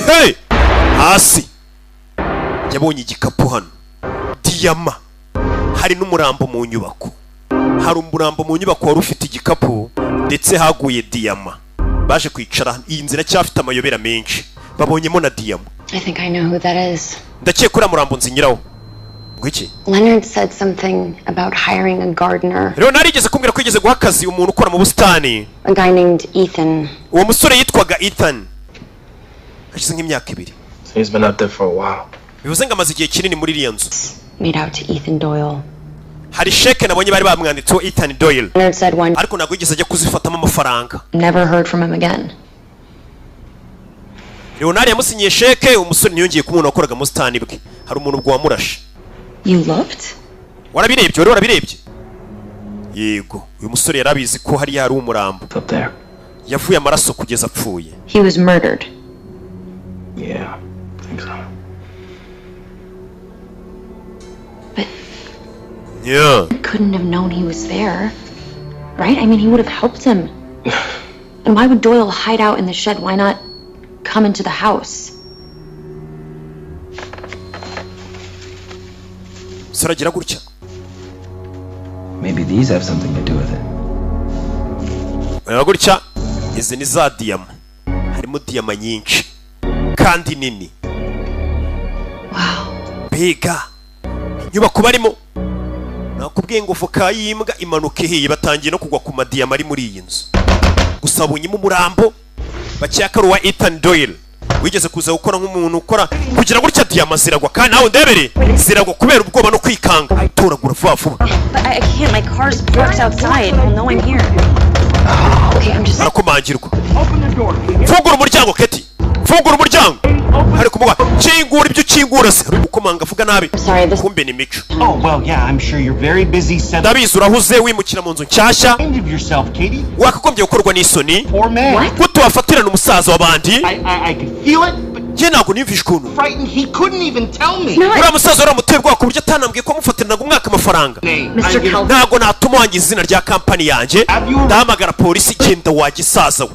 Hey! Hasi. Yabonye igikapu hano. Diyama. Hari n'umurambo mu nyubako. Hari umurambo mu nyubako wari ufite igikapu ndetse haguye diyama. Baje kwicara iyi nzira cyafite amayobera menshi. Babonyemo na diyama. I think I know who that is. Ndakeka ura murambo nzinyiraho. Gwiki? Leonard said something about hiring a gardener. Leonard yigeze kumbwira ko yigeze guha akazi umuntu ukora mu busitani. A guy named Ethan. Uwo musore yitwaga Ethan. Hashize nk'imyaka 2. He's been out there for a while. Bivuze ngo amaze igihe kinini muri iriya nzu. Made out to Ethan Doyle. Hari sheke nabonye bari bamwanditseho Ethan Doyle. Leonard said one. Ariko ntabwo yigeze ajya kuzifatamo amafaranga. Never heard from him again. Leonard yamusinyiye sheke, umusore ntiyongeye kumubona wakoraga mu busitani bwe. Hari umuntu ubwo wamurashe. You looked? Warabirebye, wari warabirebye? Yego, uyu musore yarabizi ko hari yari umurambo. Up there. Yavuye amaraso kugeza apfuye. He was murdered. Yeah, I think so. But yeah. Couldn't have known he was there, right? I mean, he would have helped him. And why would Doyle hide out in the shed? Why not come into the house? Saragira gutya. Maybe these have something to do with it. Gutya, izi ni za diyama. Harimo diyama nyinshi kandi nini. Wow. Bega. Nyubako barimo. Nakubwiye ngo voka yimbwa imanuka ihiye batangiye no kugwa ku madiyama ari muri iyi nzu. Gusa bunyimo umurambo bacyakaro wa Ethan Doyle. Wigeze kuza gukora nk'umuntu ukora kugira gutya diyama ziragwa kandi nawe ndebere ziragwa kubera ubwoba no kwikanga. Toragura vuba vuba. But I can't. My car's parked outside. Well, no, I'm here. Okay, I'm just. Arakomangirwa. Fungura umuryango Keti. Fungura umuryango. Hari kumuga kingura ibyo kingura se. Ukomanga vuga nabi. Kumbe ni mico. Oh well, yeah, I'm sure you're very busy setting. Ndabizi urahuze wimukira mu nzu nshyashya. End of yourself, Katie. Wakagombye gukorwa n'isoni. Poor man. Guto wafatirana umusaza wabandi. I could feel it, but je ntabwo nimvishe ukuntu. Frightened, he couldn't even tell me. Uriya musaza uramutebwa ku buryo atanambwiye ko amufatiranaga umwaka amafaranga. Ntabwo natuma wangiza izina rya kampani yanjye. Ndahamagara polisi genda wagisaza we.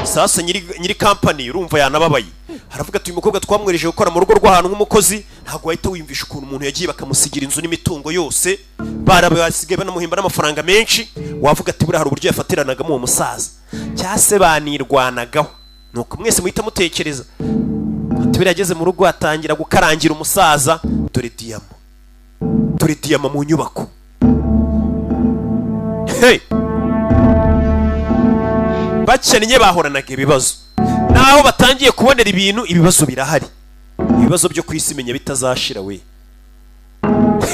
Sasa nyiri kampani urumva yanababaye. Haravuga ati uyu mukobwa twamwereje gukora mu rugo rw'ahantu nk'umukozi ntabwo wahita wimvisha ukuntu umuntu yagiye bakamusigira inzu n'imitungo yose barabasigaye banamuhimba n'amafaranga menshi wavuga ati buri hari uburyo yafatiranaga mu musaza cyase banirwanagaho nuko mwese muhita mutekereza ati birageze mu rugo atangira gukarangira umusaza dore diyama mu nyubako. Hey, bakenye bahoranaga ibibazo naho batangiye kubonera ibintu ibibazo birahari. Ibibazo byo kwisimenya bitazashira we.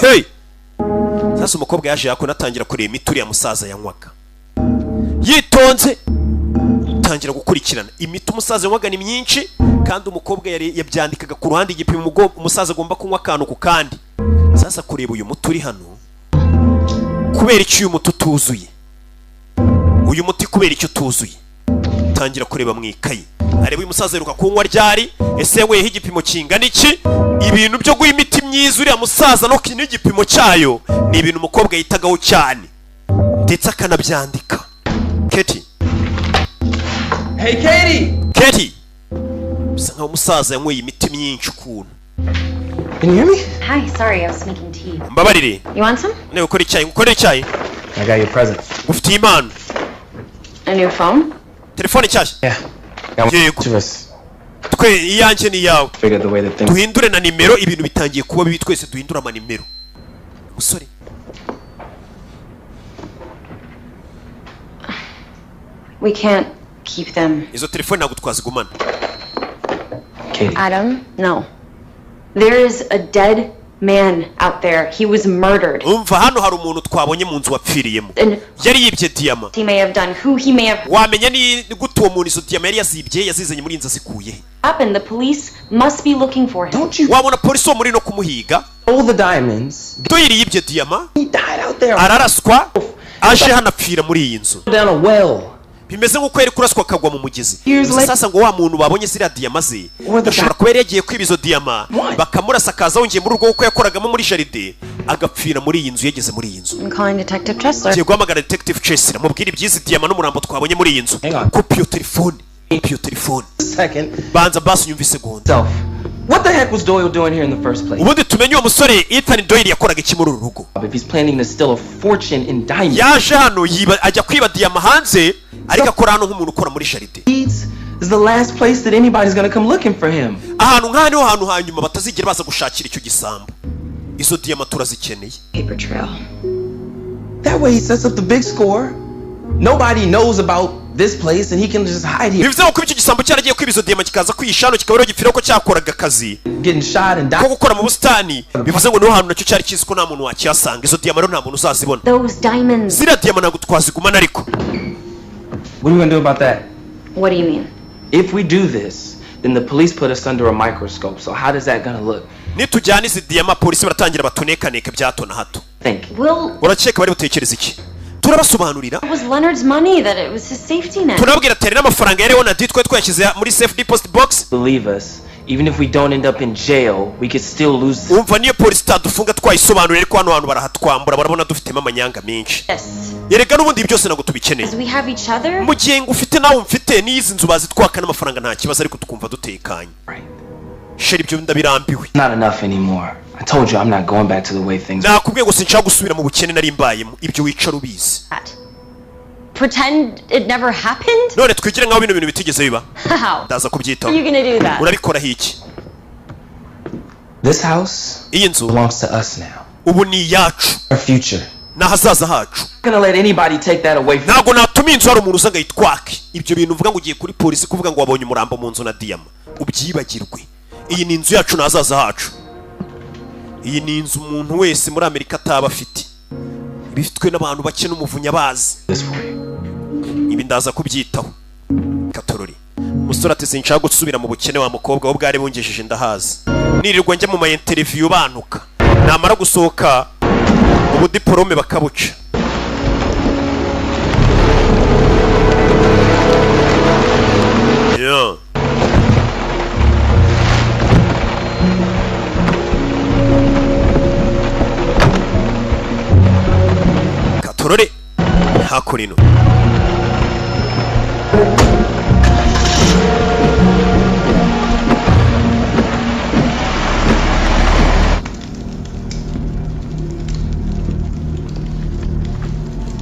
Hey, sasa umukobwa yaje yakona atangira kureba imituri ya musaza yanywaga. Yitonze tangira gukurikirana imiti umusaza yanywaga ni myinshi kandi umukobwa yari yabyandikaga ku ruhande igipimo umusaza agomba kunywa akantu ku kandi. Sasa kureba uyu muti uri hano kubera icyo uyu muti utuzuye. Uyu muti kubera icyo utuzuye. Tangira kureba mu ikayi. Areba uyu musaza yeruka kunywa ryari, ese we igipimo kingana iki? Ibintu byo guha imiti myiza uriya musaza no kino igipimo cyayo ni ibintu umukobwa yitagaho cyane ndetse akanabyandika. Katie. Hey Katie. Katie. Bisa nkaho umusaza yanyweye imiti myinshi ukuntu. Can you hear me? Hi, sorry, I was making tea. Mbabarire. You want some? Ne ukora icyayi. I got your present. Ufite impano. A new phone? Telefone cyashya. Yeah. Yego. Twe iyanjye ni yawe. Figured the way that things. Duhindure na nimero ibintu bitangiye kuba bibi twese duhindura ama nimero. Musore. We can't keep them. Izo telefone ntabwo twazigumana. Katie. Adam, no. There is a dead man out there. He was murdered. Umva hano hari umuntu twabonye mu nzu wapfiriyemo. Yari yibye diyama. He may have done who he may have. Wamenya ni gute uwo muntu izo diyama yari yazibye yazizanye muri inzu zikuye. Happened. The police must be looking for him. Don't you wabona polisi wo muri no kumuhiga. All the diamonds. Doyiri yibye diyama. He died out there. Araraswa aje hanapfira muri iyi nzu. Down a well. Bimeze nkuko yari kuraswa akagwa mu mugezi. Sasa ngo wa muntu babonye ziriya diyama ze ashobora kuba yagiye kwiba izo diyama bakamurasa akaza wongeye muri urwo kuko yakoragamo muri jaride agapfira muri iyi nzu yageze muri iyi nzu. Ngiye guhamagara Detective Chester amubwira iby'izi diyama n'umurambo twabonye muri iyi nzu. Kopi yo telefone. Banza basi unyumve segonda. What the heck was Doyle doing here in the first place? Ubundi tumenye uwo musore Ethan Doyle yakoraga iki muri uru rugo. If he's planning to steal a fortune in diamonds. Yaje hano ajya kwiba diyama hanze ariko akora hano nk'umuntu ukora muri charity. Is the last place that anybody's going to come looking for him. Ahantu nk'aho hantu hanyuma batazigera baza gushakira icyo gisambo. izo diyama turazikeneye. Paper trail. That way he sets up the big score. Nobody knows about this place and he can just hide here. Bivuze ko icyo gisambo cyaragiye kwiba izo diyama kikaza kwishano kikaba gifira ko cyakoraga akazi. Getting shot and ko gukora mu busitani. Bivuze ngo niho hantu nacyo cyari kizi ko nta muntu wakiyasanga. Izo diyama rero nta muntu uzazibona. Those diamonds. Zira diyama ntabwo twazigumana ariko. What are we gonna do about that? What do you mean? If we do this, then the police put us under a microscope. So how does that gonna look? Nitujyana izi diyama polisi baratangira batunekaneka byato na hato. Urakeka bari butekereza iki? Turabasobanurira. It was Leonard's money, that it was his safety net. Turabwira tere n'amafaranga yari wona ditwe twashyize muri safe deposit box. Believe us, even if we don't end up in jail, we could still lose this. Umva niyo polisi tadufunga twayisobanurira ko hano hantu barahatwambura barabona dufitemo amanyanga menshi. Yerega n'ubundi byose nago tubikeneye. We have each other. Mu gihe ngufite nawe mfite n'izi nzu bazitwaka n'amafaranga nta kibazo ariko tukumva dutekanye. Sheri ibyo ndabirambiwe. Not enough anymore. I told you I'm not going back to the way things. Nakubwiye ngo sinshaka gusubira mu bukene nari mbayemo. Ibyo wicara ubizi. Pretend it never happened? None twigire ngaho bino bintu bitigeze biba. How? Ndaza kubyitaho. You gonna do that? Urabikora hiki? This house belongs to us now. Ubu ni yacu. Our future. Na hazaza hacu. Gonna let anybody take that away from. Ntabwo natuma inzu hari umuntu uzanga yitwake. Ibyo bintu uvuga ngo ugiye kuri polisi kuvuga ngo wabonye umurambo mu nzu na diyama. Ubyibagirwe. Iyi ni inzu yacu na hazaza hacu. Iyi ni inzu umuntu wese muri Amerika ataba afite. Bifitwe n'abantu bake n'umuvunya bazi. Ibi ndaza kubyitaho. Katorori. Musore ati sinshaka gusubira mu bukene wa mukobwa wo bwari bungejeje ndahazi. Nirirwa njya mu ma interview bantuka. Namara gusohoka ubu diplome bakabuca. Yeah. Katorori. Hakurino.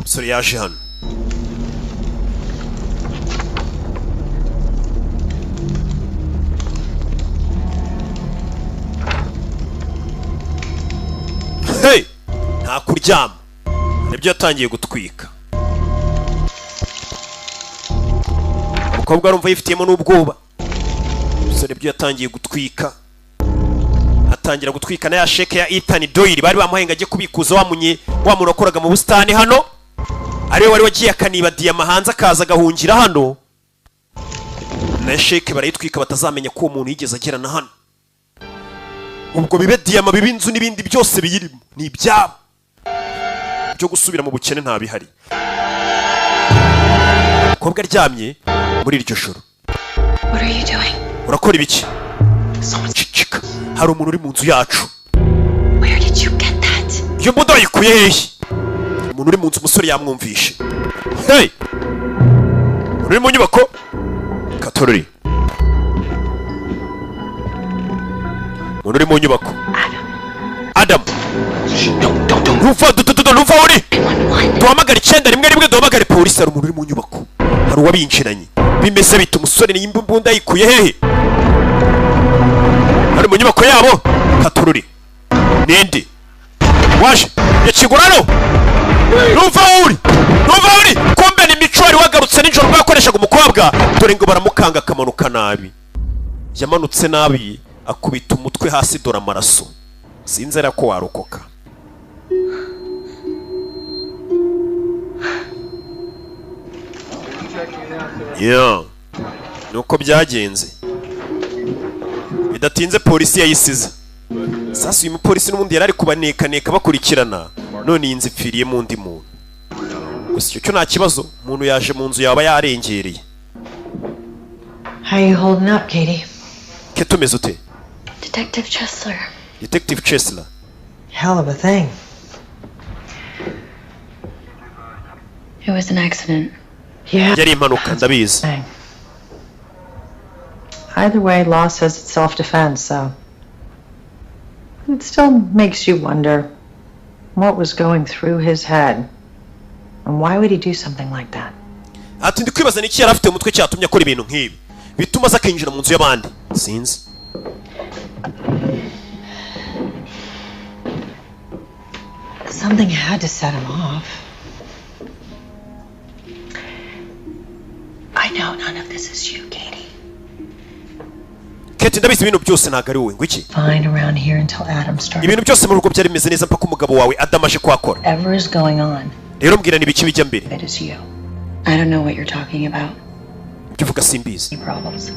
Musore yaje hano. Hey! Nta kuryama. Nibyo yatangiye gutwika. Umukobwa arumva yifitiyemo n'ubwoba. Musore byo yatangiye gutwika. Atangira gutwika na ya sheke ya Ethan Doyle bari bamuhenga agiye kubikuza wa muntu wakoraga mu busitani hano. Ariwe wari wagiye akaniba diyama hanze akaza agahungira hano. Na sheke barayitwika batazamenya ko umuntu yigeze agera na hano. Ubwo bibe diyama bibe inzu n'ibindi byose biyirimo ni ibyabo. Byo gusubira mu bukene nta bihari. Kobwa aryamye muri iryo joro. What are you doing? Urakora ibiki? Cicika. Hari umuntu uri mu nzu yacu. Where did you get that? Iyo mbodo yikuye hehe? Umuntu uri mu nzu umusore yamwumvishe. Hey! Uri mu nyubako? Katorori. Umuntu uri mu nyubako. Adam. Rufa uri. Duhamagara 911 duhamagare polisi hari umuntu uri mu nyubako. Hari uwabinjiranye. Bimeze bita umusore ni imbunda yikuye hehe? Hari mu nyubako yabo. Katorori. Ninde? Waje. Yakigurano. Rufa uri. Kumbe ni mico wari wagarutse nijoro bakoreshaga umukobwa. Dore ngo baramukanga akamanuka nabi. Yamanutse nabi akubita umutwe hasi dora amaraso. Sinzera ko warokoka. Yeah. Nuko byagenze. Bidatinze polisi yayisize. Sasa uyu mupolisi n'ubundi yarari kubaneka bakurikirana. None iyi nzu ipfiriye mu ndi muntu. Gusa icyo nta kibazo, umuntu yaje mu nzu yaba yarengereye. How you holding up, Katie? Ketumeze ute? Detective Chesler. Detective Chesler. Hell of a thing. It was an accident. Yeah. Yari impanuka ndabizi. Either way, law says it's self-defense, so it still makes you wonder what was going through his head. And why would he do something like that? Ati ndikwibaza niki yari afite umutwe cyatumye akora ibintu nk'ibi. Bituma aza akinjira mu nzu y'abandi. Sinzi. Something had to set him off. I know none of this is you, Katie. Katie, ndabizi ibintu byose ntago ari wowe ngwiki. Fine around here until Adam started. Ibintu byose mu rugo byari bimeze neza mpaka umugabo wawe Adam aje kwakora. Whatever is going on. Rero mbwira nibiki bijya mbere. It is you. I don't know what you're talking about. Kivuga simbizi. Problems.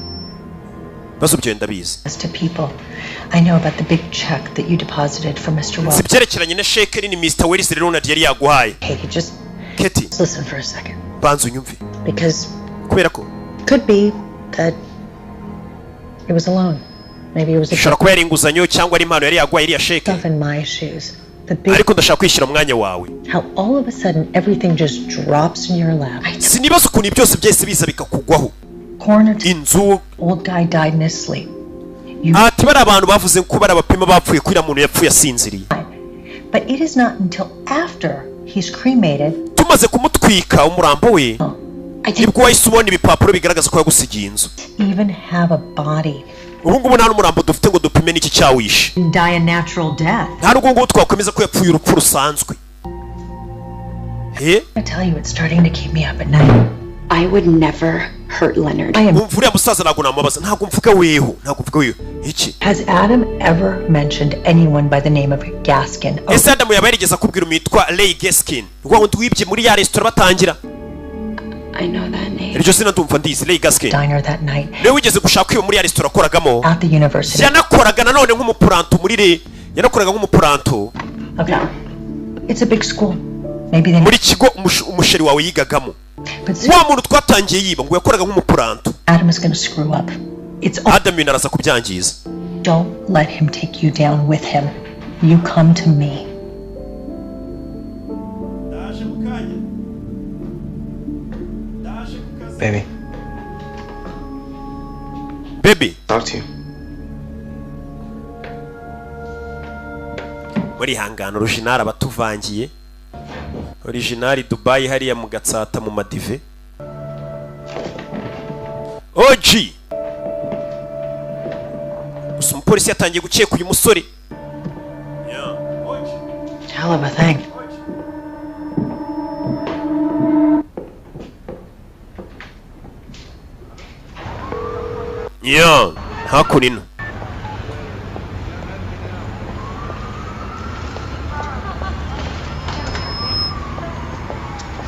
Bazo byo ndabizi. As to people, I know about the big check that you deposited for Mr. Wells. Sibyerekeranye na sheke ni Mr. Wells rero yari yaguhaye. Katie, just listen for a second. Banzu nyumve. Because kubera ko could be that it was a loan. Maybe it was a shora ko yari inguzanyo cyangwa ari impano yari yaguhaye iri ya sheke. In my shoes. Ariko ndashaka kwishyira umwanya wawe. How all of a sudden everything just drops in your lap. Sinibaza ukuntu byose byese biza bikakugwaho. Inzu old guy died in his sleep. Ati bari abantu bavuze ko bari abapima bapfuye kwira muntu yapfuye asinziriye. But it is not until after he's cremated. Tumaze kumutwika umurambo we. Nibwo wahise ubona ibipapuro bigaragaza ko yagusigiye inzu. Even have a body. Ubu ngubu nta n'umurambo dufite ngo dupime n'iki cyawishe. Die a natural death. Nta n'ubwo ngubu twakwemeza ko yapfuye urupfu rusanzwe. I tell you, it's starting to keep me up at night. I would never hurt Leonard. Umvuriya musaza ntabwo namubaza, ntabwo mvuga weho, ntabwo mvuga weho. Iki? Has Adam ever mentioned anyone by the name of Gaskin? Ese Adam yaba yarigeze akubwira umitwa Ray Gaskin? Ngo wundi wibye muri ya restaurant batangira. I know that name. Iryo zina ndumva ndizi Ray Gaskin. Diner that night. Niwe wigeze gushaka iyo muri ya restaurant akoragamo. At the university. Yanakoraga nanone nk'umupuranto muri re. Yanakoraga nk'umupuranto. Okay. It's a big school. Maybe they muri kigo umusheri wawe yigagamo. Wa muntu twatangiye yiba ngo yakoraga nk'umupuranto. Adam is going to screw up. It's Adam yinaraza kubyangiza. Don't let him take you down with him. You come to me. Baby. Baby. Talk to you. Muri hangano original abatuvangiye. Original Dubai hariya mu Gatsata mu Madive. OG. Gusa umupolisi yatangiye gukeka uyu musore. Hell of a thing. Yeah, hakunino.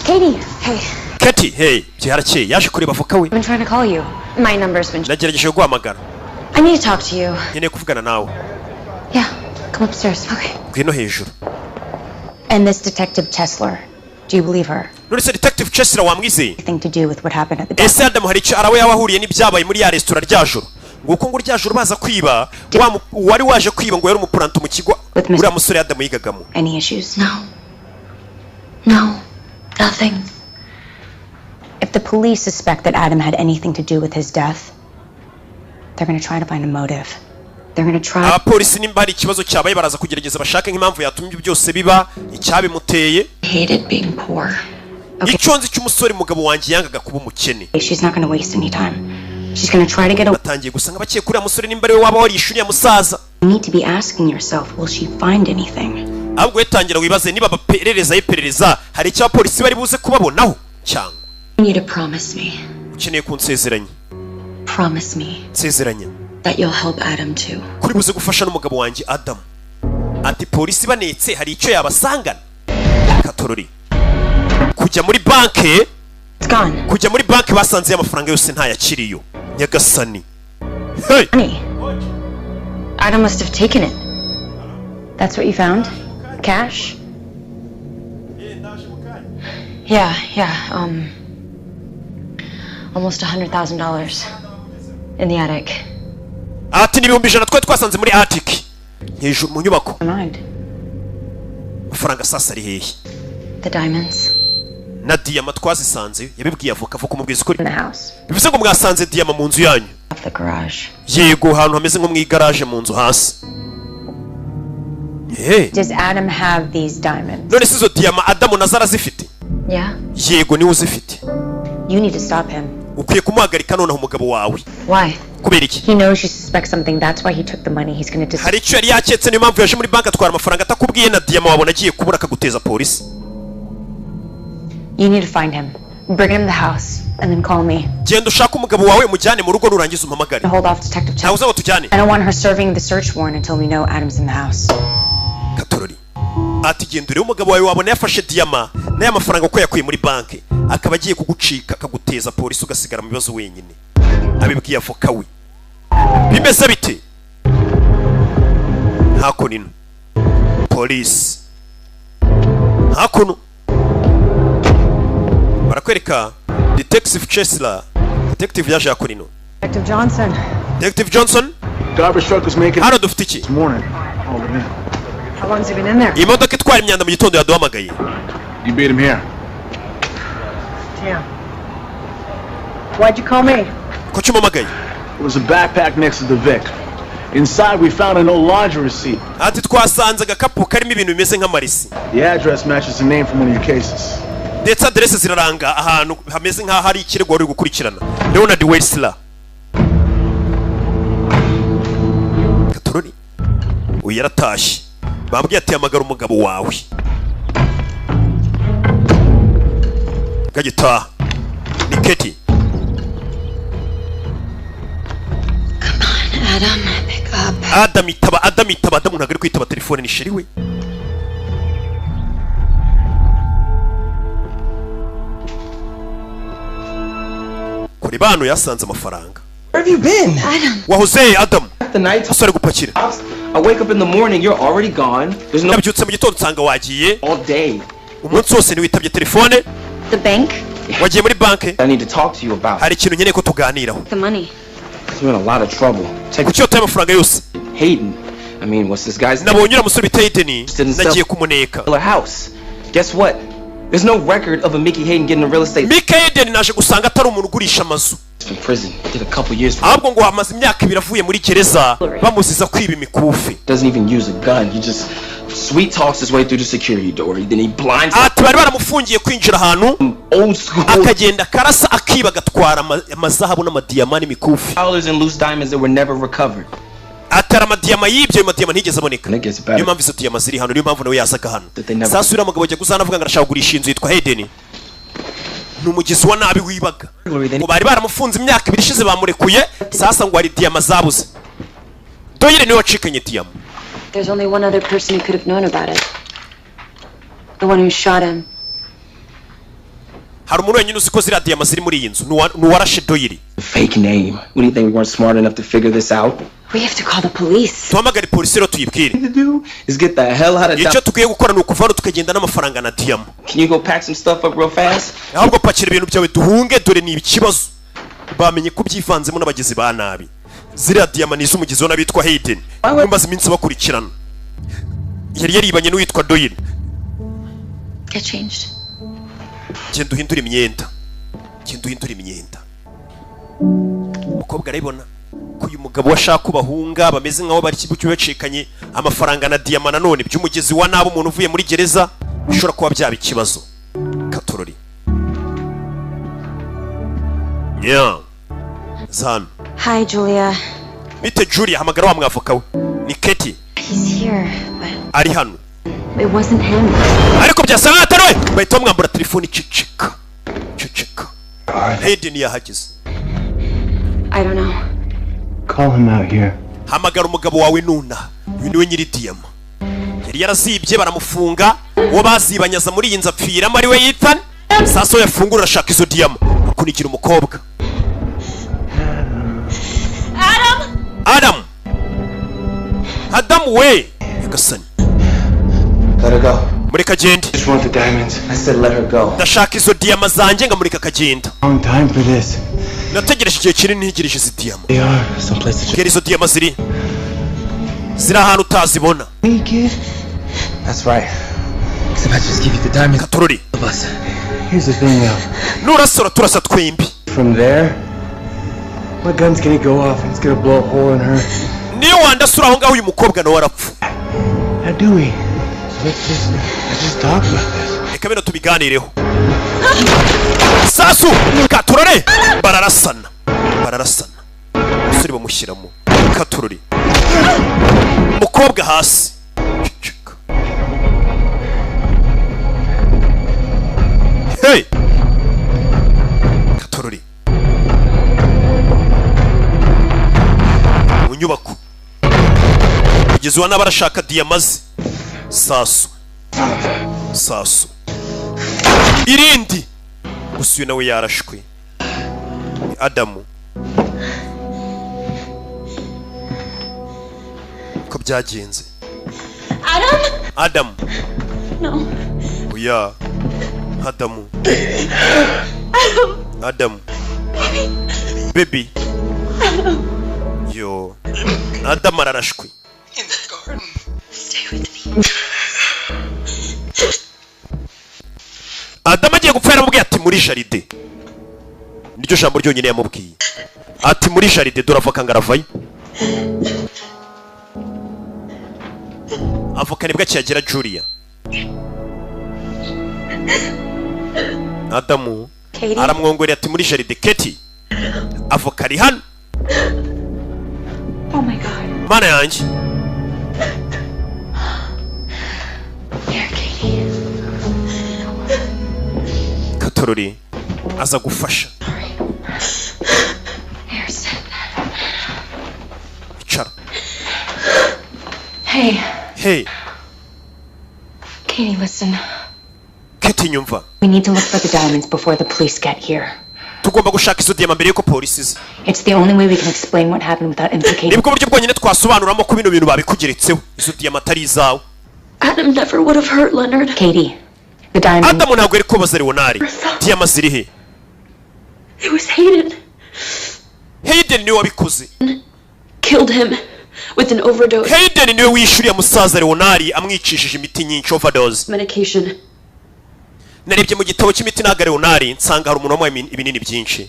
Katie, hey. Katie, hey, byarakeye yaje kureba avoka we. I've been trying to call you. My number's been. Nagerageje guhamagara. I need to talk to you. Nkeneye kuvugana nawe. Yeah, come upstairs. Okay. Ngwino hejuru. And this detective Chesler, do you believe her? None se detective Chesler wamwizeye? Anything to do with what happened at the. Ese Adam hari icyo arawe yabahuriye n'ibyabaye muri ya restaurant rya joro. Nguko ngo rya joro baza kwiba, wari waje kwiba ngo yari umupuranto mu kigo. Uriya musore Adam yigagamo. Any issues? No. No. Nothing. If the police suspect that Adam had anything to do with his death, they're going to try to find a motive. They're going to try. Abapolisi nimba hari ikibazo cyabaye baraza kugerageza bashaka nk'impamvu yatumye byose biba icyabimuteye. Hated being poor. Icyo nzi cy'umusore mugabo wanjye yangaga kuba umukene. She's not going to waste any time. She's going to try to get away. Batangiye gusanga bakiye kuri musore nimba ari we waba warishuri ya musaza. You need to be asking yourself, will she find anything? Ahubwo wetangira wibaze niba baperereza iperereza hari icyo abapolisi bari buze kubabonaho cyangwa. You need to promise me. Ukeneye kunsezeranya. Promise me. Nsezeranya. That you'll help Adam too. Kuri buze gufasha n'umugabo wanjye Adam. Ati polisi banetse hari icyo yabasangana. Katorori. Kujya muri banke. It's gone. Kujya muri banke basanze amafaranga yose ntayakiriyo. Nyagasani. Hey. Honey. Adam must have taken it. That's what you found? Cash? Yeah. Almost $100,000 in the attic. Ati n'ibihumbi 100 twe twasanze muri attic. Hejuru mu nyubako. Amafaranga sasa ari hehe? The diamonds. Na diamond twazisanze yabibwiye avoka vuko mubwiza ukuri. Bivuze ngo mwasanze diamond mu nzu yanyu. The garage. Yego hantu hameze nko mu igaraje mu nzu hasi. Hey. Does Adam have these diamonds? None sizo diamond Adam nazara zifite? Yeah. Yego ni uzifite. You need to stop him. Ukwiye kumuhagarika noneho umugabo wawe. Why? kubera iki? He knows you suspect something. That's why he took the money. He's going to hari icyo yari yaketse niyo mpamvu yaje muri banki atwara amafaranga atakubwiye na diyama wabona agiye kubura akaguteza polisi. You need to find him. Bring him to the house and then call me. Genda ushaka umugabo wawe mujyane mu rugo nurangiza umpamagare. Hold off Detective Chan. Nauza tujyane. I don't want her serving the search warrant until we know Adam's in the house. Katorori. Ati gendure umugabo wawe wabona yafashe diyama n'aya mafaranga ko yakuye muri banki akaba agiye kugucika akaguteza polisi ugasigara mu bibazo wenyine. Abibwiye avoka we. Bimeze bite? Hako nino. Polisi. Hakuno. Barakwereka Detective Chesler. Detective yaje hako nino. Detective Johnson. Detective Johnson? Garbage truck was making hano dufite iki? This morning. Oh, man. How long's he been in there? Imodoka itwara imyanda mu gitondo yaduhamagaye. You beat him here. Yeah. Why'd you call me? Kuki umpamagaye? It was a backpack next to the Vic. Inside we found a no laundry receipt. Ati twasanze agakapu karimo ibintu bimeze nk'amarisi. The address matches the name from one of your cases. Ndetse adresse ziraranga ahantu hameze nk'aho hari ikirego wari gukurikirana. Leonard Weissler. Katoroni. Uyu yaratashye. Babwiye ati hamagara umugabo wawe. Gagita. Ni Katie. Adam, pick up. Adam itaba Adam ntabwo ari kwitaba telefone ni sheri we. Kuri bano yasanze amafaranga. Where have you been? Adam. Wahoze Adam. The night. Usore gupakira. I wake up in the morning, you're already gone. There's no. Nabyutse mu gitondo nsanga wagiye. All day. Umunsi wose niwitabye telefone. The bank? Wagiye muri banki. I need to talk to you about. Hari ikintu nkeneye ko tuganiraho. The money. You're in a lot of trouble. Kuki yotaye amafaranga yose? Hayden. I mean, what's this guy's name? Nabonye uramusore bita Hayden. Nagiye kumuneka. House. Guess what? There's no record of a Mickey Hayden getting a real estate. Mickey Hayden naje gusanga atari umuntu ugurisha amazu. From prison. Did a couple years. Ahubwo ngo amaze imyaka 2 avuye muri gereza bamuziza kwiba imikufi. Doesn't even use a gun. He just sweet talks his way through the security door. Then he blinds. Ati bari baramufungiye kwinjira ahantu. Old school. Akagenda karasa akiba gatwara amazahabu n'amadiyamani imikufi. Dollars and loose diamonds that were never recovered. Atara amadiyama yibyo amadiyama ntigeze aboneka. Niyo mpamvu izo diyama ziri hano niyo mpamvu nawe yazaga hano. Sasa uriya mugabo ajya guzana avuga ngo arashaka kugurisha inzu yitwa Hayden. Numugizi wa nabi wibaga. Ngo bari baramufunze imyaka 2 ishize bamurekuye sasa ngo ari diyama zabuze. Doyire niwe wacikanye diyama. There's only one other person who could have known about it. The one who shot him. Hari umuntu wenyine uzi ko ziriya diyama ziri muri iyi nzu nuwarashe Doyire. Fake name. What do you think we weren't smart enough to figure this out? We have to call the police. Tuhamagare polisi rero tuyibwire. Is get the hell out of icyo tugiye gukora nukuva hano tukagenda n'amafaranga na diyama. Can you go pack some stuff up real fast? Ahubwo pakira ibintu byawe duhunge dore ni ikibazo. Bamenye ko byivanzemo n'abagizi ba nabi. Ziriya diyama ni iz'umugizi wona bitwa Hayden. Bamaze iminsi bakurikirana. Yari yaribanye n'uwitwa Doyle. Get changed. Genda uhindura imyenda. Genda uhindura imyenda. Umukobwa arabibona ko uyu mugabo washaka kubahunga bameze nkaho bari kibucyo bacikanye amafaranga na diyama nanone by'umugezi wa nabo umuntu uvuye muri gereza bishobora kuba byaba ikibazo. Katorori. Yeah. Zan. Hi, Julia. Bite Julia hamagara wa mwavoka we. Ni Katie. He's here, but ari hano. It wasn't him. Ariko byasanga atari we. Bahita bamwambura telefone cicika. Cicika. Hayden yahageze. I don't know. Call him out here. Hamagara umugabo wawe nuna. Uyu niwe nyiri diyama. Yari yarazibye baramufunga. Uwo bazibanyaza muri iyi nzu apfiramo ari we Ethan. Sasa yafungura ashaka izo diyama. Akunigira umukobwa. Adam we. Yagasani. Let her go. Mureka agende. Just want the diamonds. I said let her go. Ndashaka izo diyama zanjye ngamureka akagenda. Long time for this. Nategereje igihe kinini ntigirije izi diyama. They are someplace to Kera izo diyama ziri ahantu utazibona. That's right. Because if I just give you the diamonds, Katorori. Here's the thing though. Nurasora turasa twembi. From there, my gun's gonna go off and it's gonna blow a hole in her. Niyo wandasura aho ngaho uyu mukobwa nawe arapfa. How do we? So let's just talk about this. Reka bino tubiganireho. Sasu Katorori bararasana. Umusore bamushyiramo katururi umukobwa hasi hey katururi mu nyubako kugeza ubu n'abarashaka diyamaze sasu irindi gusa uyu nawe yarashwe Adamu ko byagenze Adamu No. Oya Adamu Baby Yo Adamu ararashwe In that garden. Stay with me. Adamu agiye gupfa yaramubwiye ati muri jaride niryo jambo ryonyine yamubwiye ati muri jaride duravoka ngaravayo avoka nibwo akiyagera Julia Adamu aramwongorera ati muri jaride Katie avoka ari hano Oh my god. Mana yanjye Katorori aza gufasha Icara Hey Katie, listen. Katie nyumva We need to look for the diamonds before the police get here. Tugomba gushaka izo diyama mbere yuko polisi iza It's the only way we can explain what happened without implicating. Nibwo buryo bwonyine twasobanuramo ko bino bintu babikugeretseho izo diyama atari izawe Adam never would have hurt Leonard. Katie, the diamond. Adamu ntabwo ari kubaza Leonard diyama ziri he It was Hayden. Hayden niwe wabikoze Killed him with an overdose. Hayden niwe wishyuriye musaza Leonard amwicishije imiti nyinshi overdose Medication. Narebye mu gitabo cy'imiti naga Leonard nsanga hari umuntu wamuhaye ibinini byinshi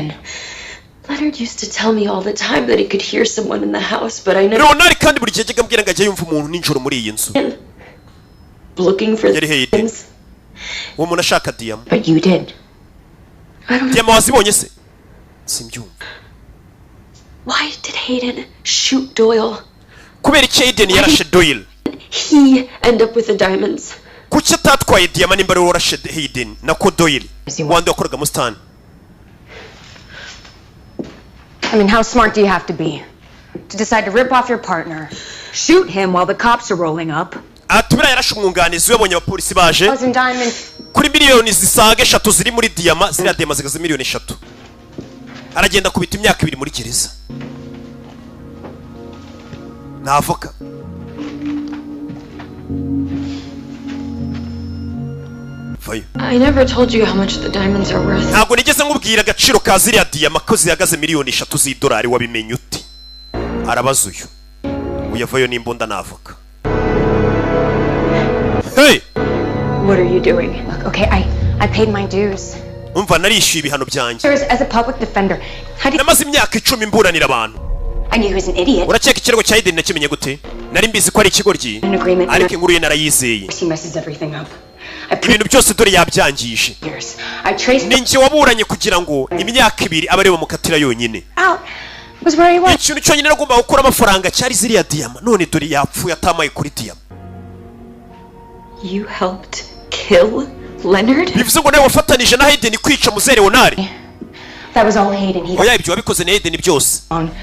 Leonard used to tell me all the time that he could hear someone in the house, but I never. Leonard kandi buri gihe ajyaga ambwira ngo ajya yumva umuntu nijoro muri iyi nzu Looking for yari Hayden uwo muntu ashaka diyama But you did. I don't diyama wazibonye se simbyumva Why did Hayden shoot Doyle? kubera iki Hayden yarashe Doyle He end up with the diamonds. kuki atatwaye diyama nimba ari warashe Hayden nako Doyle wandi wakoraga mu stand I mean, how smart do you have to be to decide to rip off your partner, shoot him while the cops are rolling up? atubira yarashe umwunganizi wabonye abapolisi baje kuri miliyoni zisaga 3 ziri muri diyama ziriya diyama zigaze miliyoni 3 aragenda kubita imyaka 2 muri gereza navoka I never told you how much the diamonds are worth. ntabwo nigeze nkubwira agaciro ka ziriya diyama ko zihagaze miliyoni 3 z'idolari wabimenye uti arabaza uyu uyavayo n'imbunda navoka Hey What are you doing? Look, okay, I paid my dues. umva narishyuye ibihano byanjye As a public defender, how do you... namaze imyaka 10 mburanira abantu I knew he was an idiot. urakeka ikirego cya Hayden nakimenye gute nari mbizi ko ari ikigoryi ariko inkuru ye narayizeye He messes everything up. ibintu byose dore yabyangije ninjye waburanye kugira ngo imyaka 2 abe ariwe mukatira yonyine ikintu cyonyine nagomba gukora amafaranga cyari ziriya diyama none dore yapfuye atamaye kuri diyama You helped kill Leonard? bivuze ngo nawe wafatanije na Hayden kwica muzere Leonard That was all Hayden. oya ibyo wabikoze na Hayden byose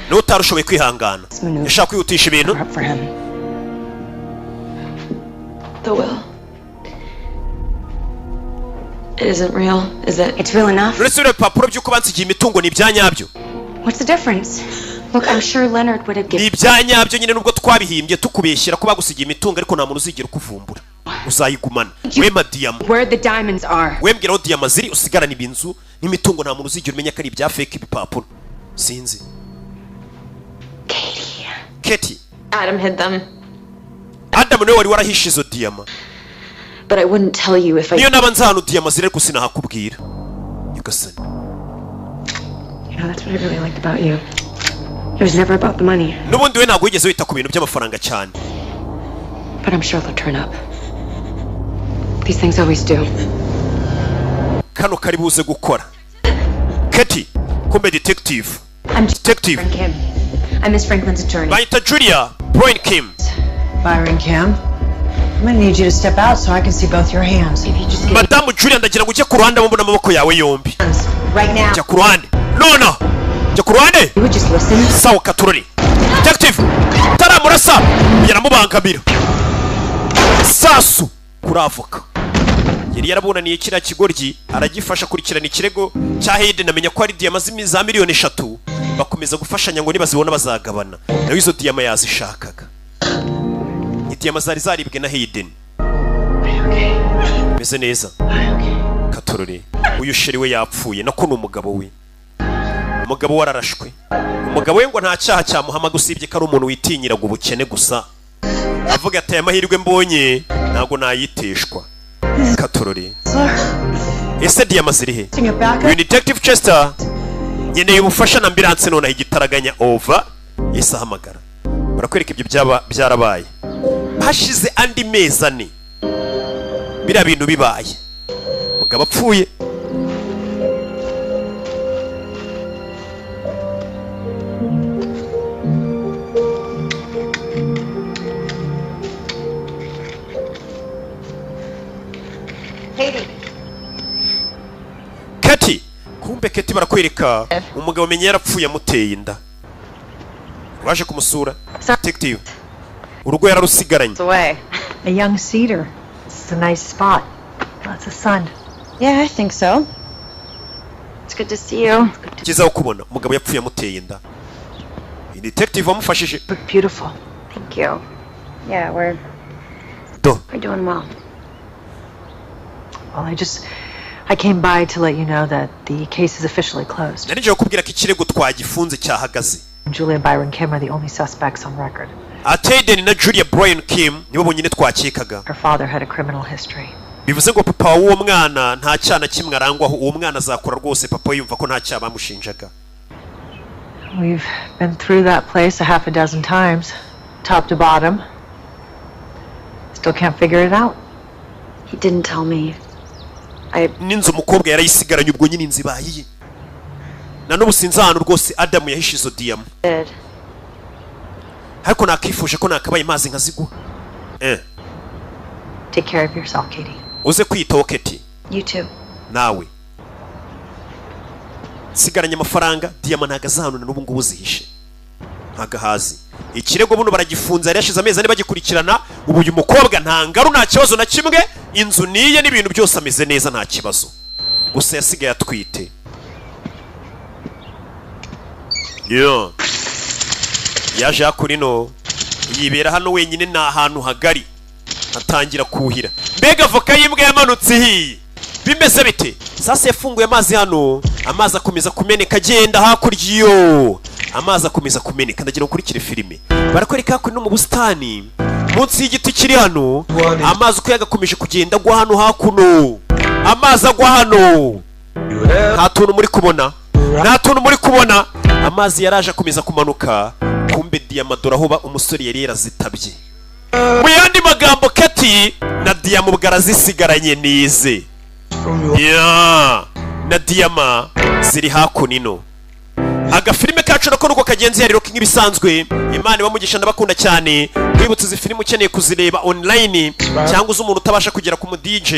no utarushoboye kwihangana yashaka kwihutisha ibintu The will. It isn't real, is it? It's real enough. uretse rero papuro by'uko bansigiye imitungo ni ibyanyabyo What's the difference? Look, I'm sure Leonard would have ni given... ibyanyabyo nyine nubwo twabihimbye tukubeshyira ko bagusigiye imitungo ariko nta muntu uzigera ukuvumbura uzayigumana wema diyama Where the diamonds are. wembwira aho diyama ziri usigarana ibinzu n'imitungo nta muntu uzigera umenya ko ari ibya fake ibipapuro sinzi Katie Adam hid them. Adam niwe wari warahishe izo diyama But I wouldn't tell you if I... niyo naba nzi ahantu diyama ziri ariko sinahakubwira Nyagasani You know, that's what I really liked about you. It was never about the money. n'ubundi we ntabwo wigeze wita ku bintu by'amafaranga cyane But I'm sure they'll turn up. These things always do. kano kari buze gukora Katie kumbe detective I'm just detective Kim. I'm Miss Franklin's attorney. Bayita Julia Brian Kim. Byron Kim, I'm gonna need you to step out so I can see both your hands. If you just get Madamu Julia ndagira ngo ujye ku ruhande mbona amaboko yawe yombi. Right now. Jya ku ruhande. No. Jya ku ruhande. You would just listen. Sawa katurori. Detective. Taramurasa. Yaramubangamira. Sasu kuravoka. Yari yarabonaniye kira kigoryi aragifasha kurikirana ikirego cya Hayden amenya ko ari diyama za miliyoni 3 bakomeza gufashanya ngo nibazibona bazagabana. Nawe izo diyama yazishakaga. Ni diyama zari zaribwe na Hayden. Meze neza. Katurori. Uyu sheri we yapfuye nako n'umugabo we. Umugabo wararashwe. Umugabo we ngo nta cyaha cyamuhama gusibye ko ari umuntu witinyiraga ubukene gusa. Avuga ati amahirwe mbonye ntago nayiteshwa. Katurori. Ese diyama ziri he? Uyu Detective Chester nyeneye ubufasha na ambulance none igitaraganya over. Ese ahamagara. Barakwereka ibyo byarabaye. Hashize andi mezi 4. Bira bintu bibaye. Mugabo apfuye. Kati, kumbe Kati barakwereka umugabo menye yarapfuye amuteye inda. Waje kumusura. Detective. Urugo yararusigaranye. A young cedar. It's a nice spot. Lots of sun. Yeah, I think so. It's good to see you. Kiza ukubona umugabo yapfuye amuteye inda. Detective amufashije. Look beautiful. Thank you. Yeah, we're doing well. Well, I came by to let you know that the case is officially closed. Narije kubwira ko ikirego twagifunze cyahagaze. Julia and Byron Kim are the only suspects on record. Hayden na Julia Brian Kim nibo bonyine twakekaga. Her father had a criminal history. Bivuze ngo papa w'uwo mwana nta cyana kimwe arangwaho, uwo mwana azakora rwose papa yumva ko nta cyaha bamushinjaga. We've been through that place a half a dozen times, top to bottom. Still can't figure it out. He didn't tell me. Ninzo umukobwa yarayisigaranye ubwo nyine inzibaye. Na n'ubu sinzi ahantu rwose Adamu yahishe izo diyama. Ariko nakifuje ko nakabaye mazi nkazigwa. Take care of yourself, Katie. Uze kwitaho Katie. You too. Nawe. Sigaranye amafaranga diyama ntagazahano na n'ubu ngubu zihishe. Ntagahazi. Ikirego buno baragifunza yari yashize amezi 4 bagikurikirana, ubu uyu mukobwa nta ngaru nta kibazo na kimwe, inzu niye n'ibintu byose ameze neza nta kibazo. Gusa yasigaye atwite. Yaje akurino yibera hano wenyine na ahantu hagari atangira kuhira. Mbega voka yimbwa yamanutse hi. Bimeze bite? Sasa yafunguye amazi hano, amazi akomeza kumeneka agenda hakuryo. Amazi akomeza kumeneka ndagira ukurikire filime. Barakwereka ko no mu bustani munsi y'igiti kiri hano, amazi uko yagakomeje kugenda gwa hano hakuno. Amazi agwa hano. Nta tuntu muri kubona. Nta tuntu muri kubona. Amazi yaraje akomeza kumanuka. Kumbe diyamadora aho umusore yari yarazitabye. Mu yandi magambo Kati na diyama bwarazisigaranye nize. Na diyama ziri hakunino. Agafilime kacu nako nuko kagenzi yari roki nk'ibisanzwe. Imana ibamugisha ndabakunda cyane. Kwibutsa izi filime ukeneye kuzireba online cyangwa uzi umuntu utabasha kugera ku mu DJ,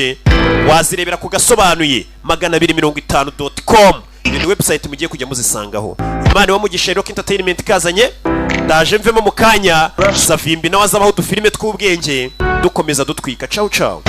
wazirebera ku Gasobanuye 250.com. Ni website mugiye kujya muzisangaho. Imana ibamugisha roki entertainment kazanye. Ndaje mvemo mu kanya Savimbi nawe azabaho udufilime tw'ubwenge dukomeza dutwika. Ciao ciao.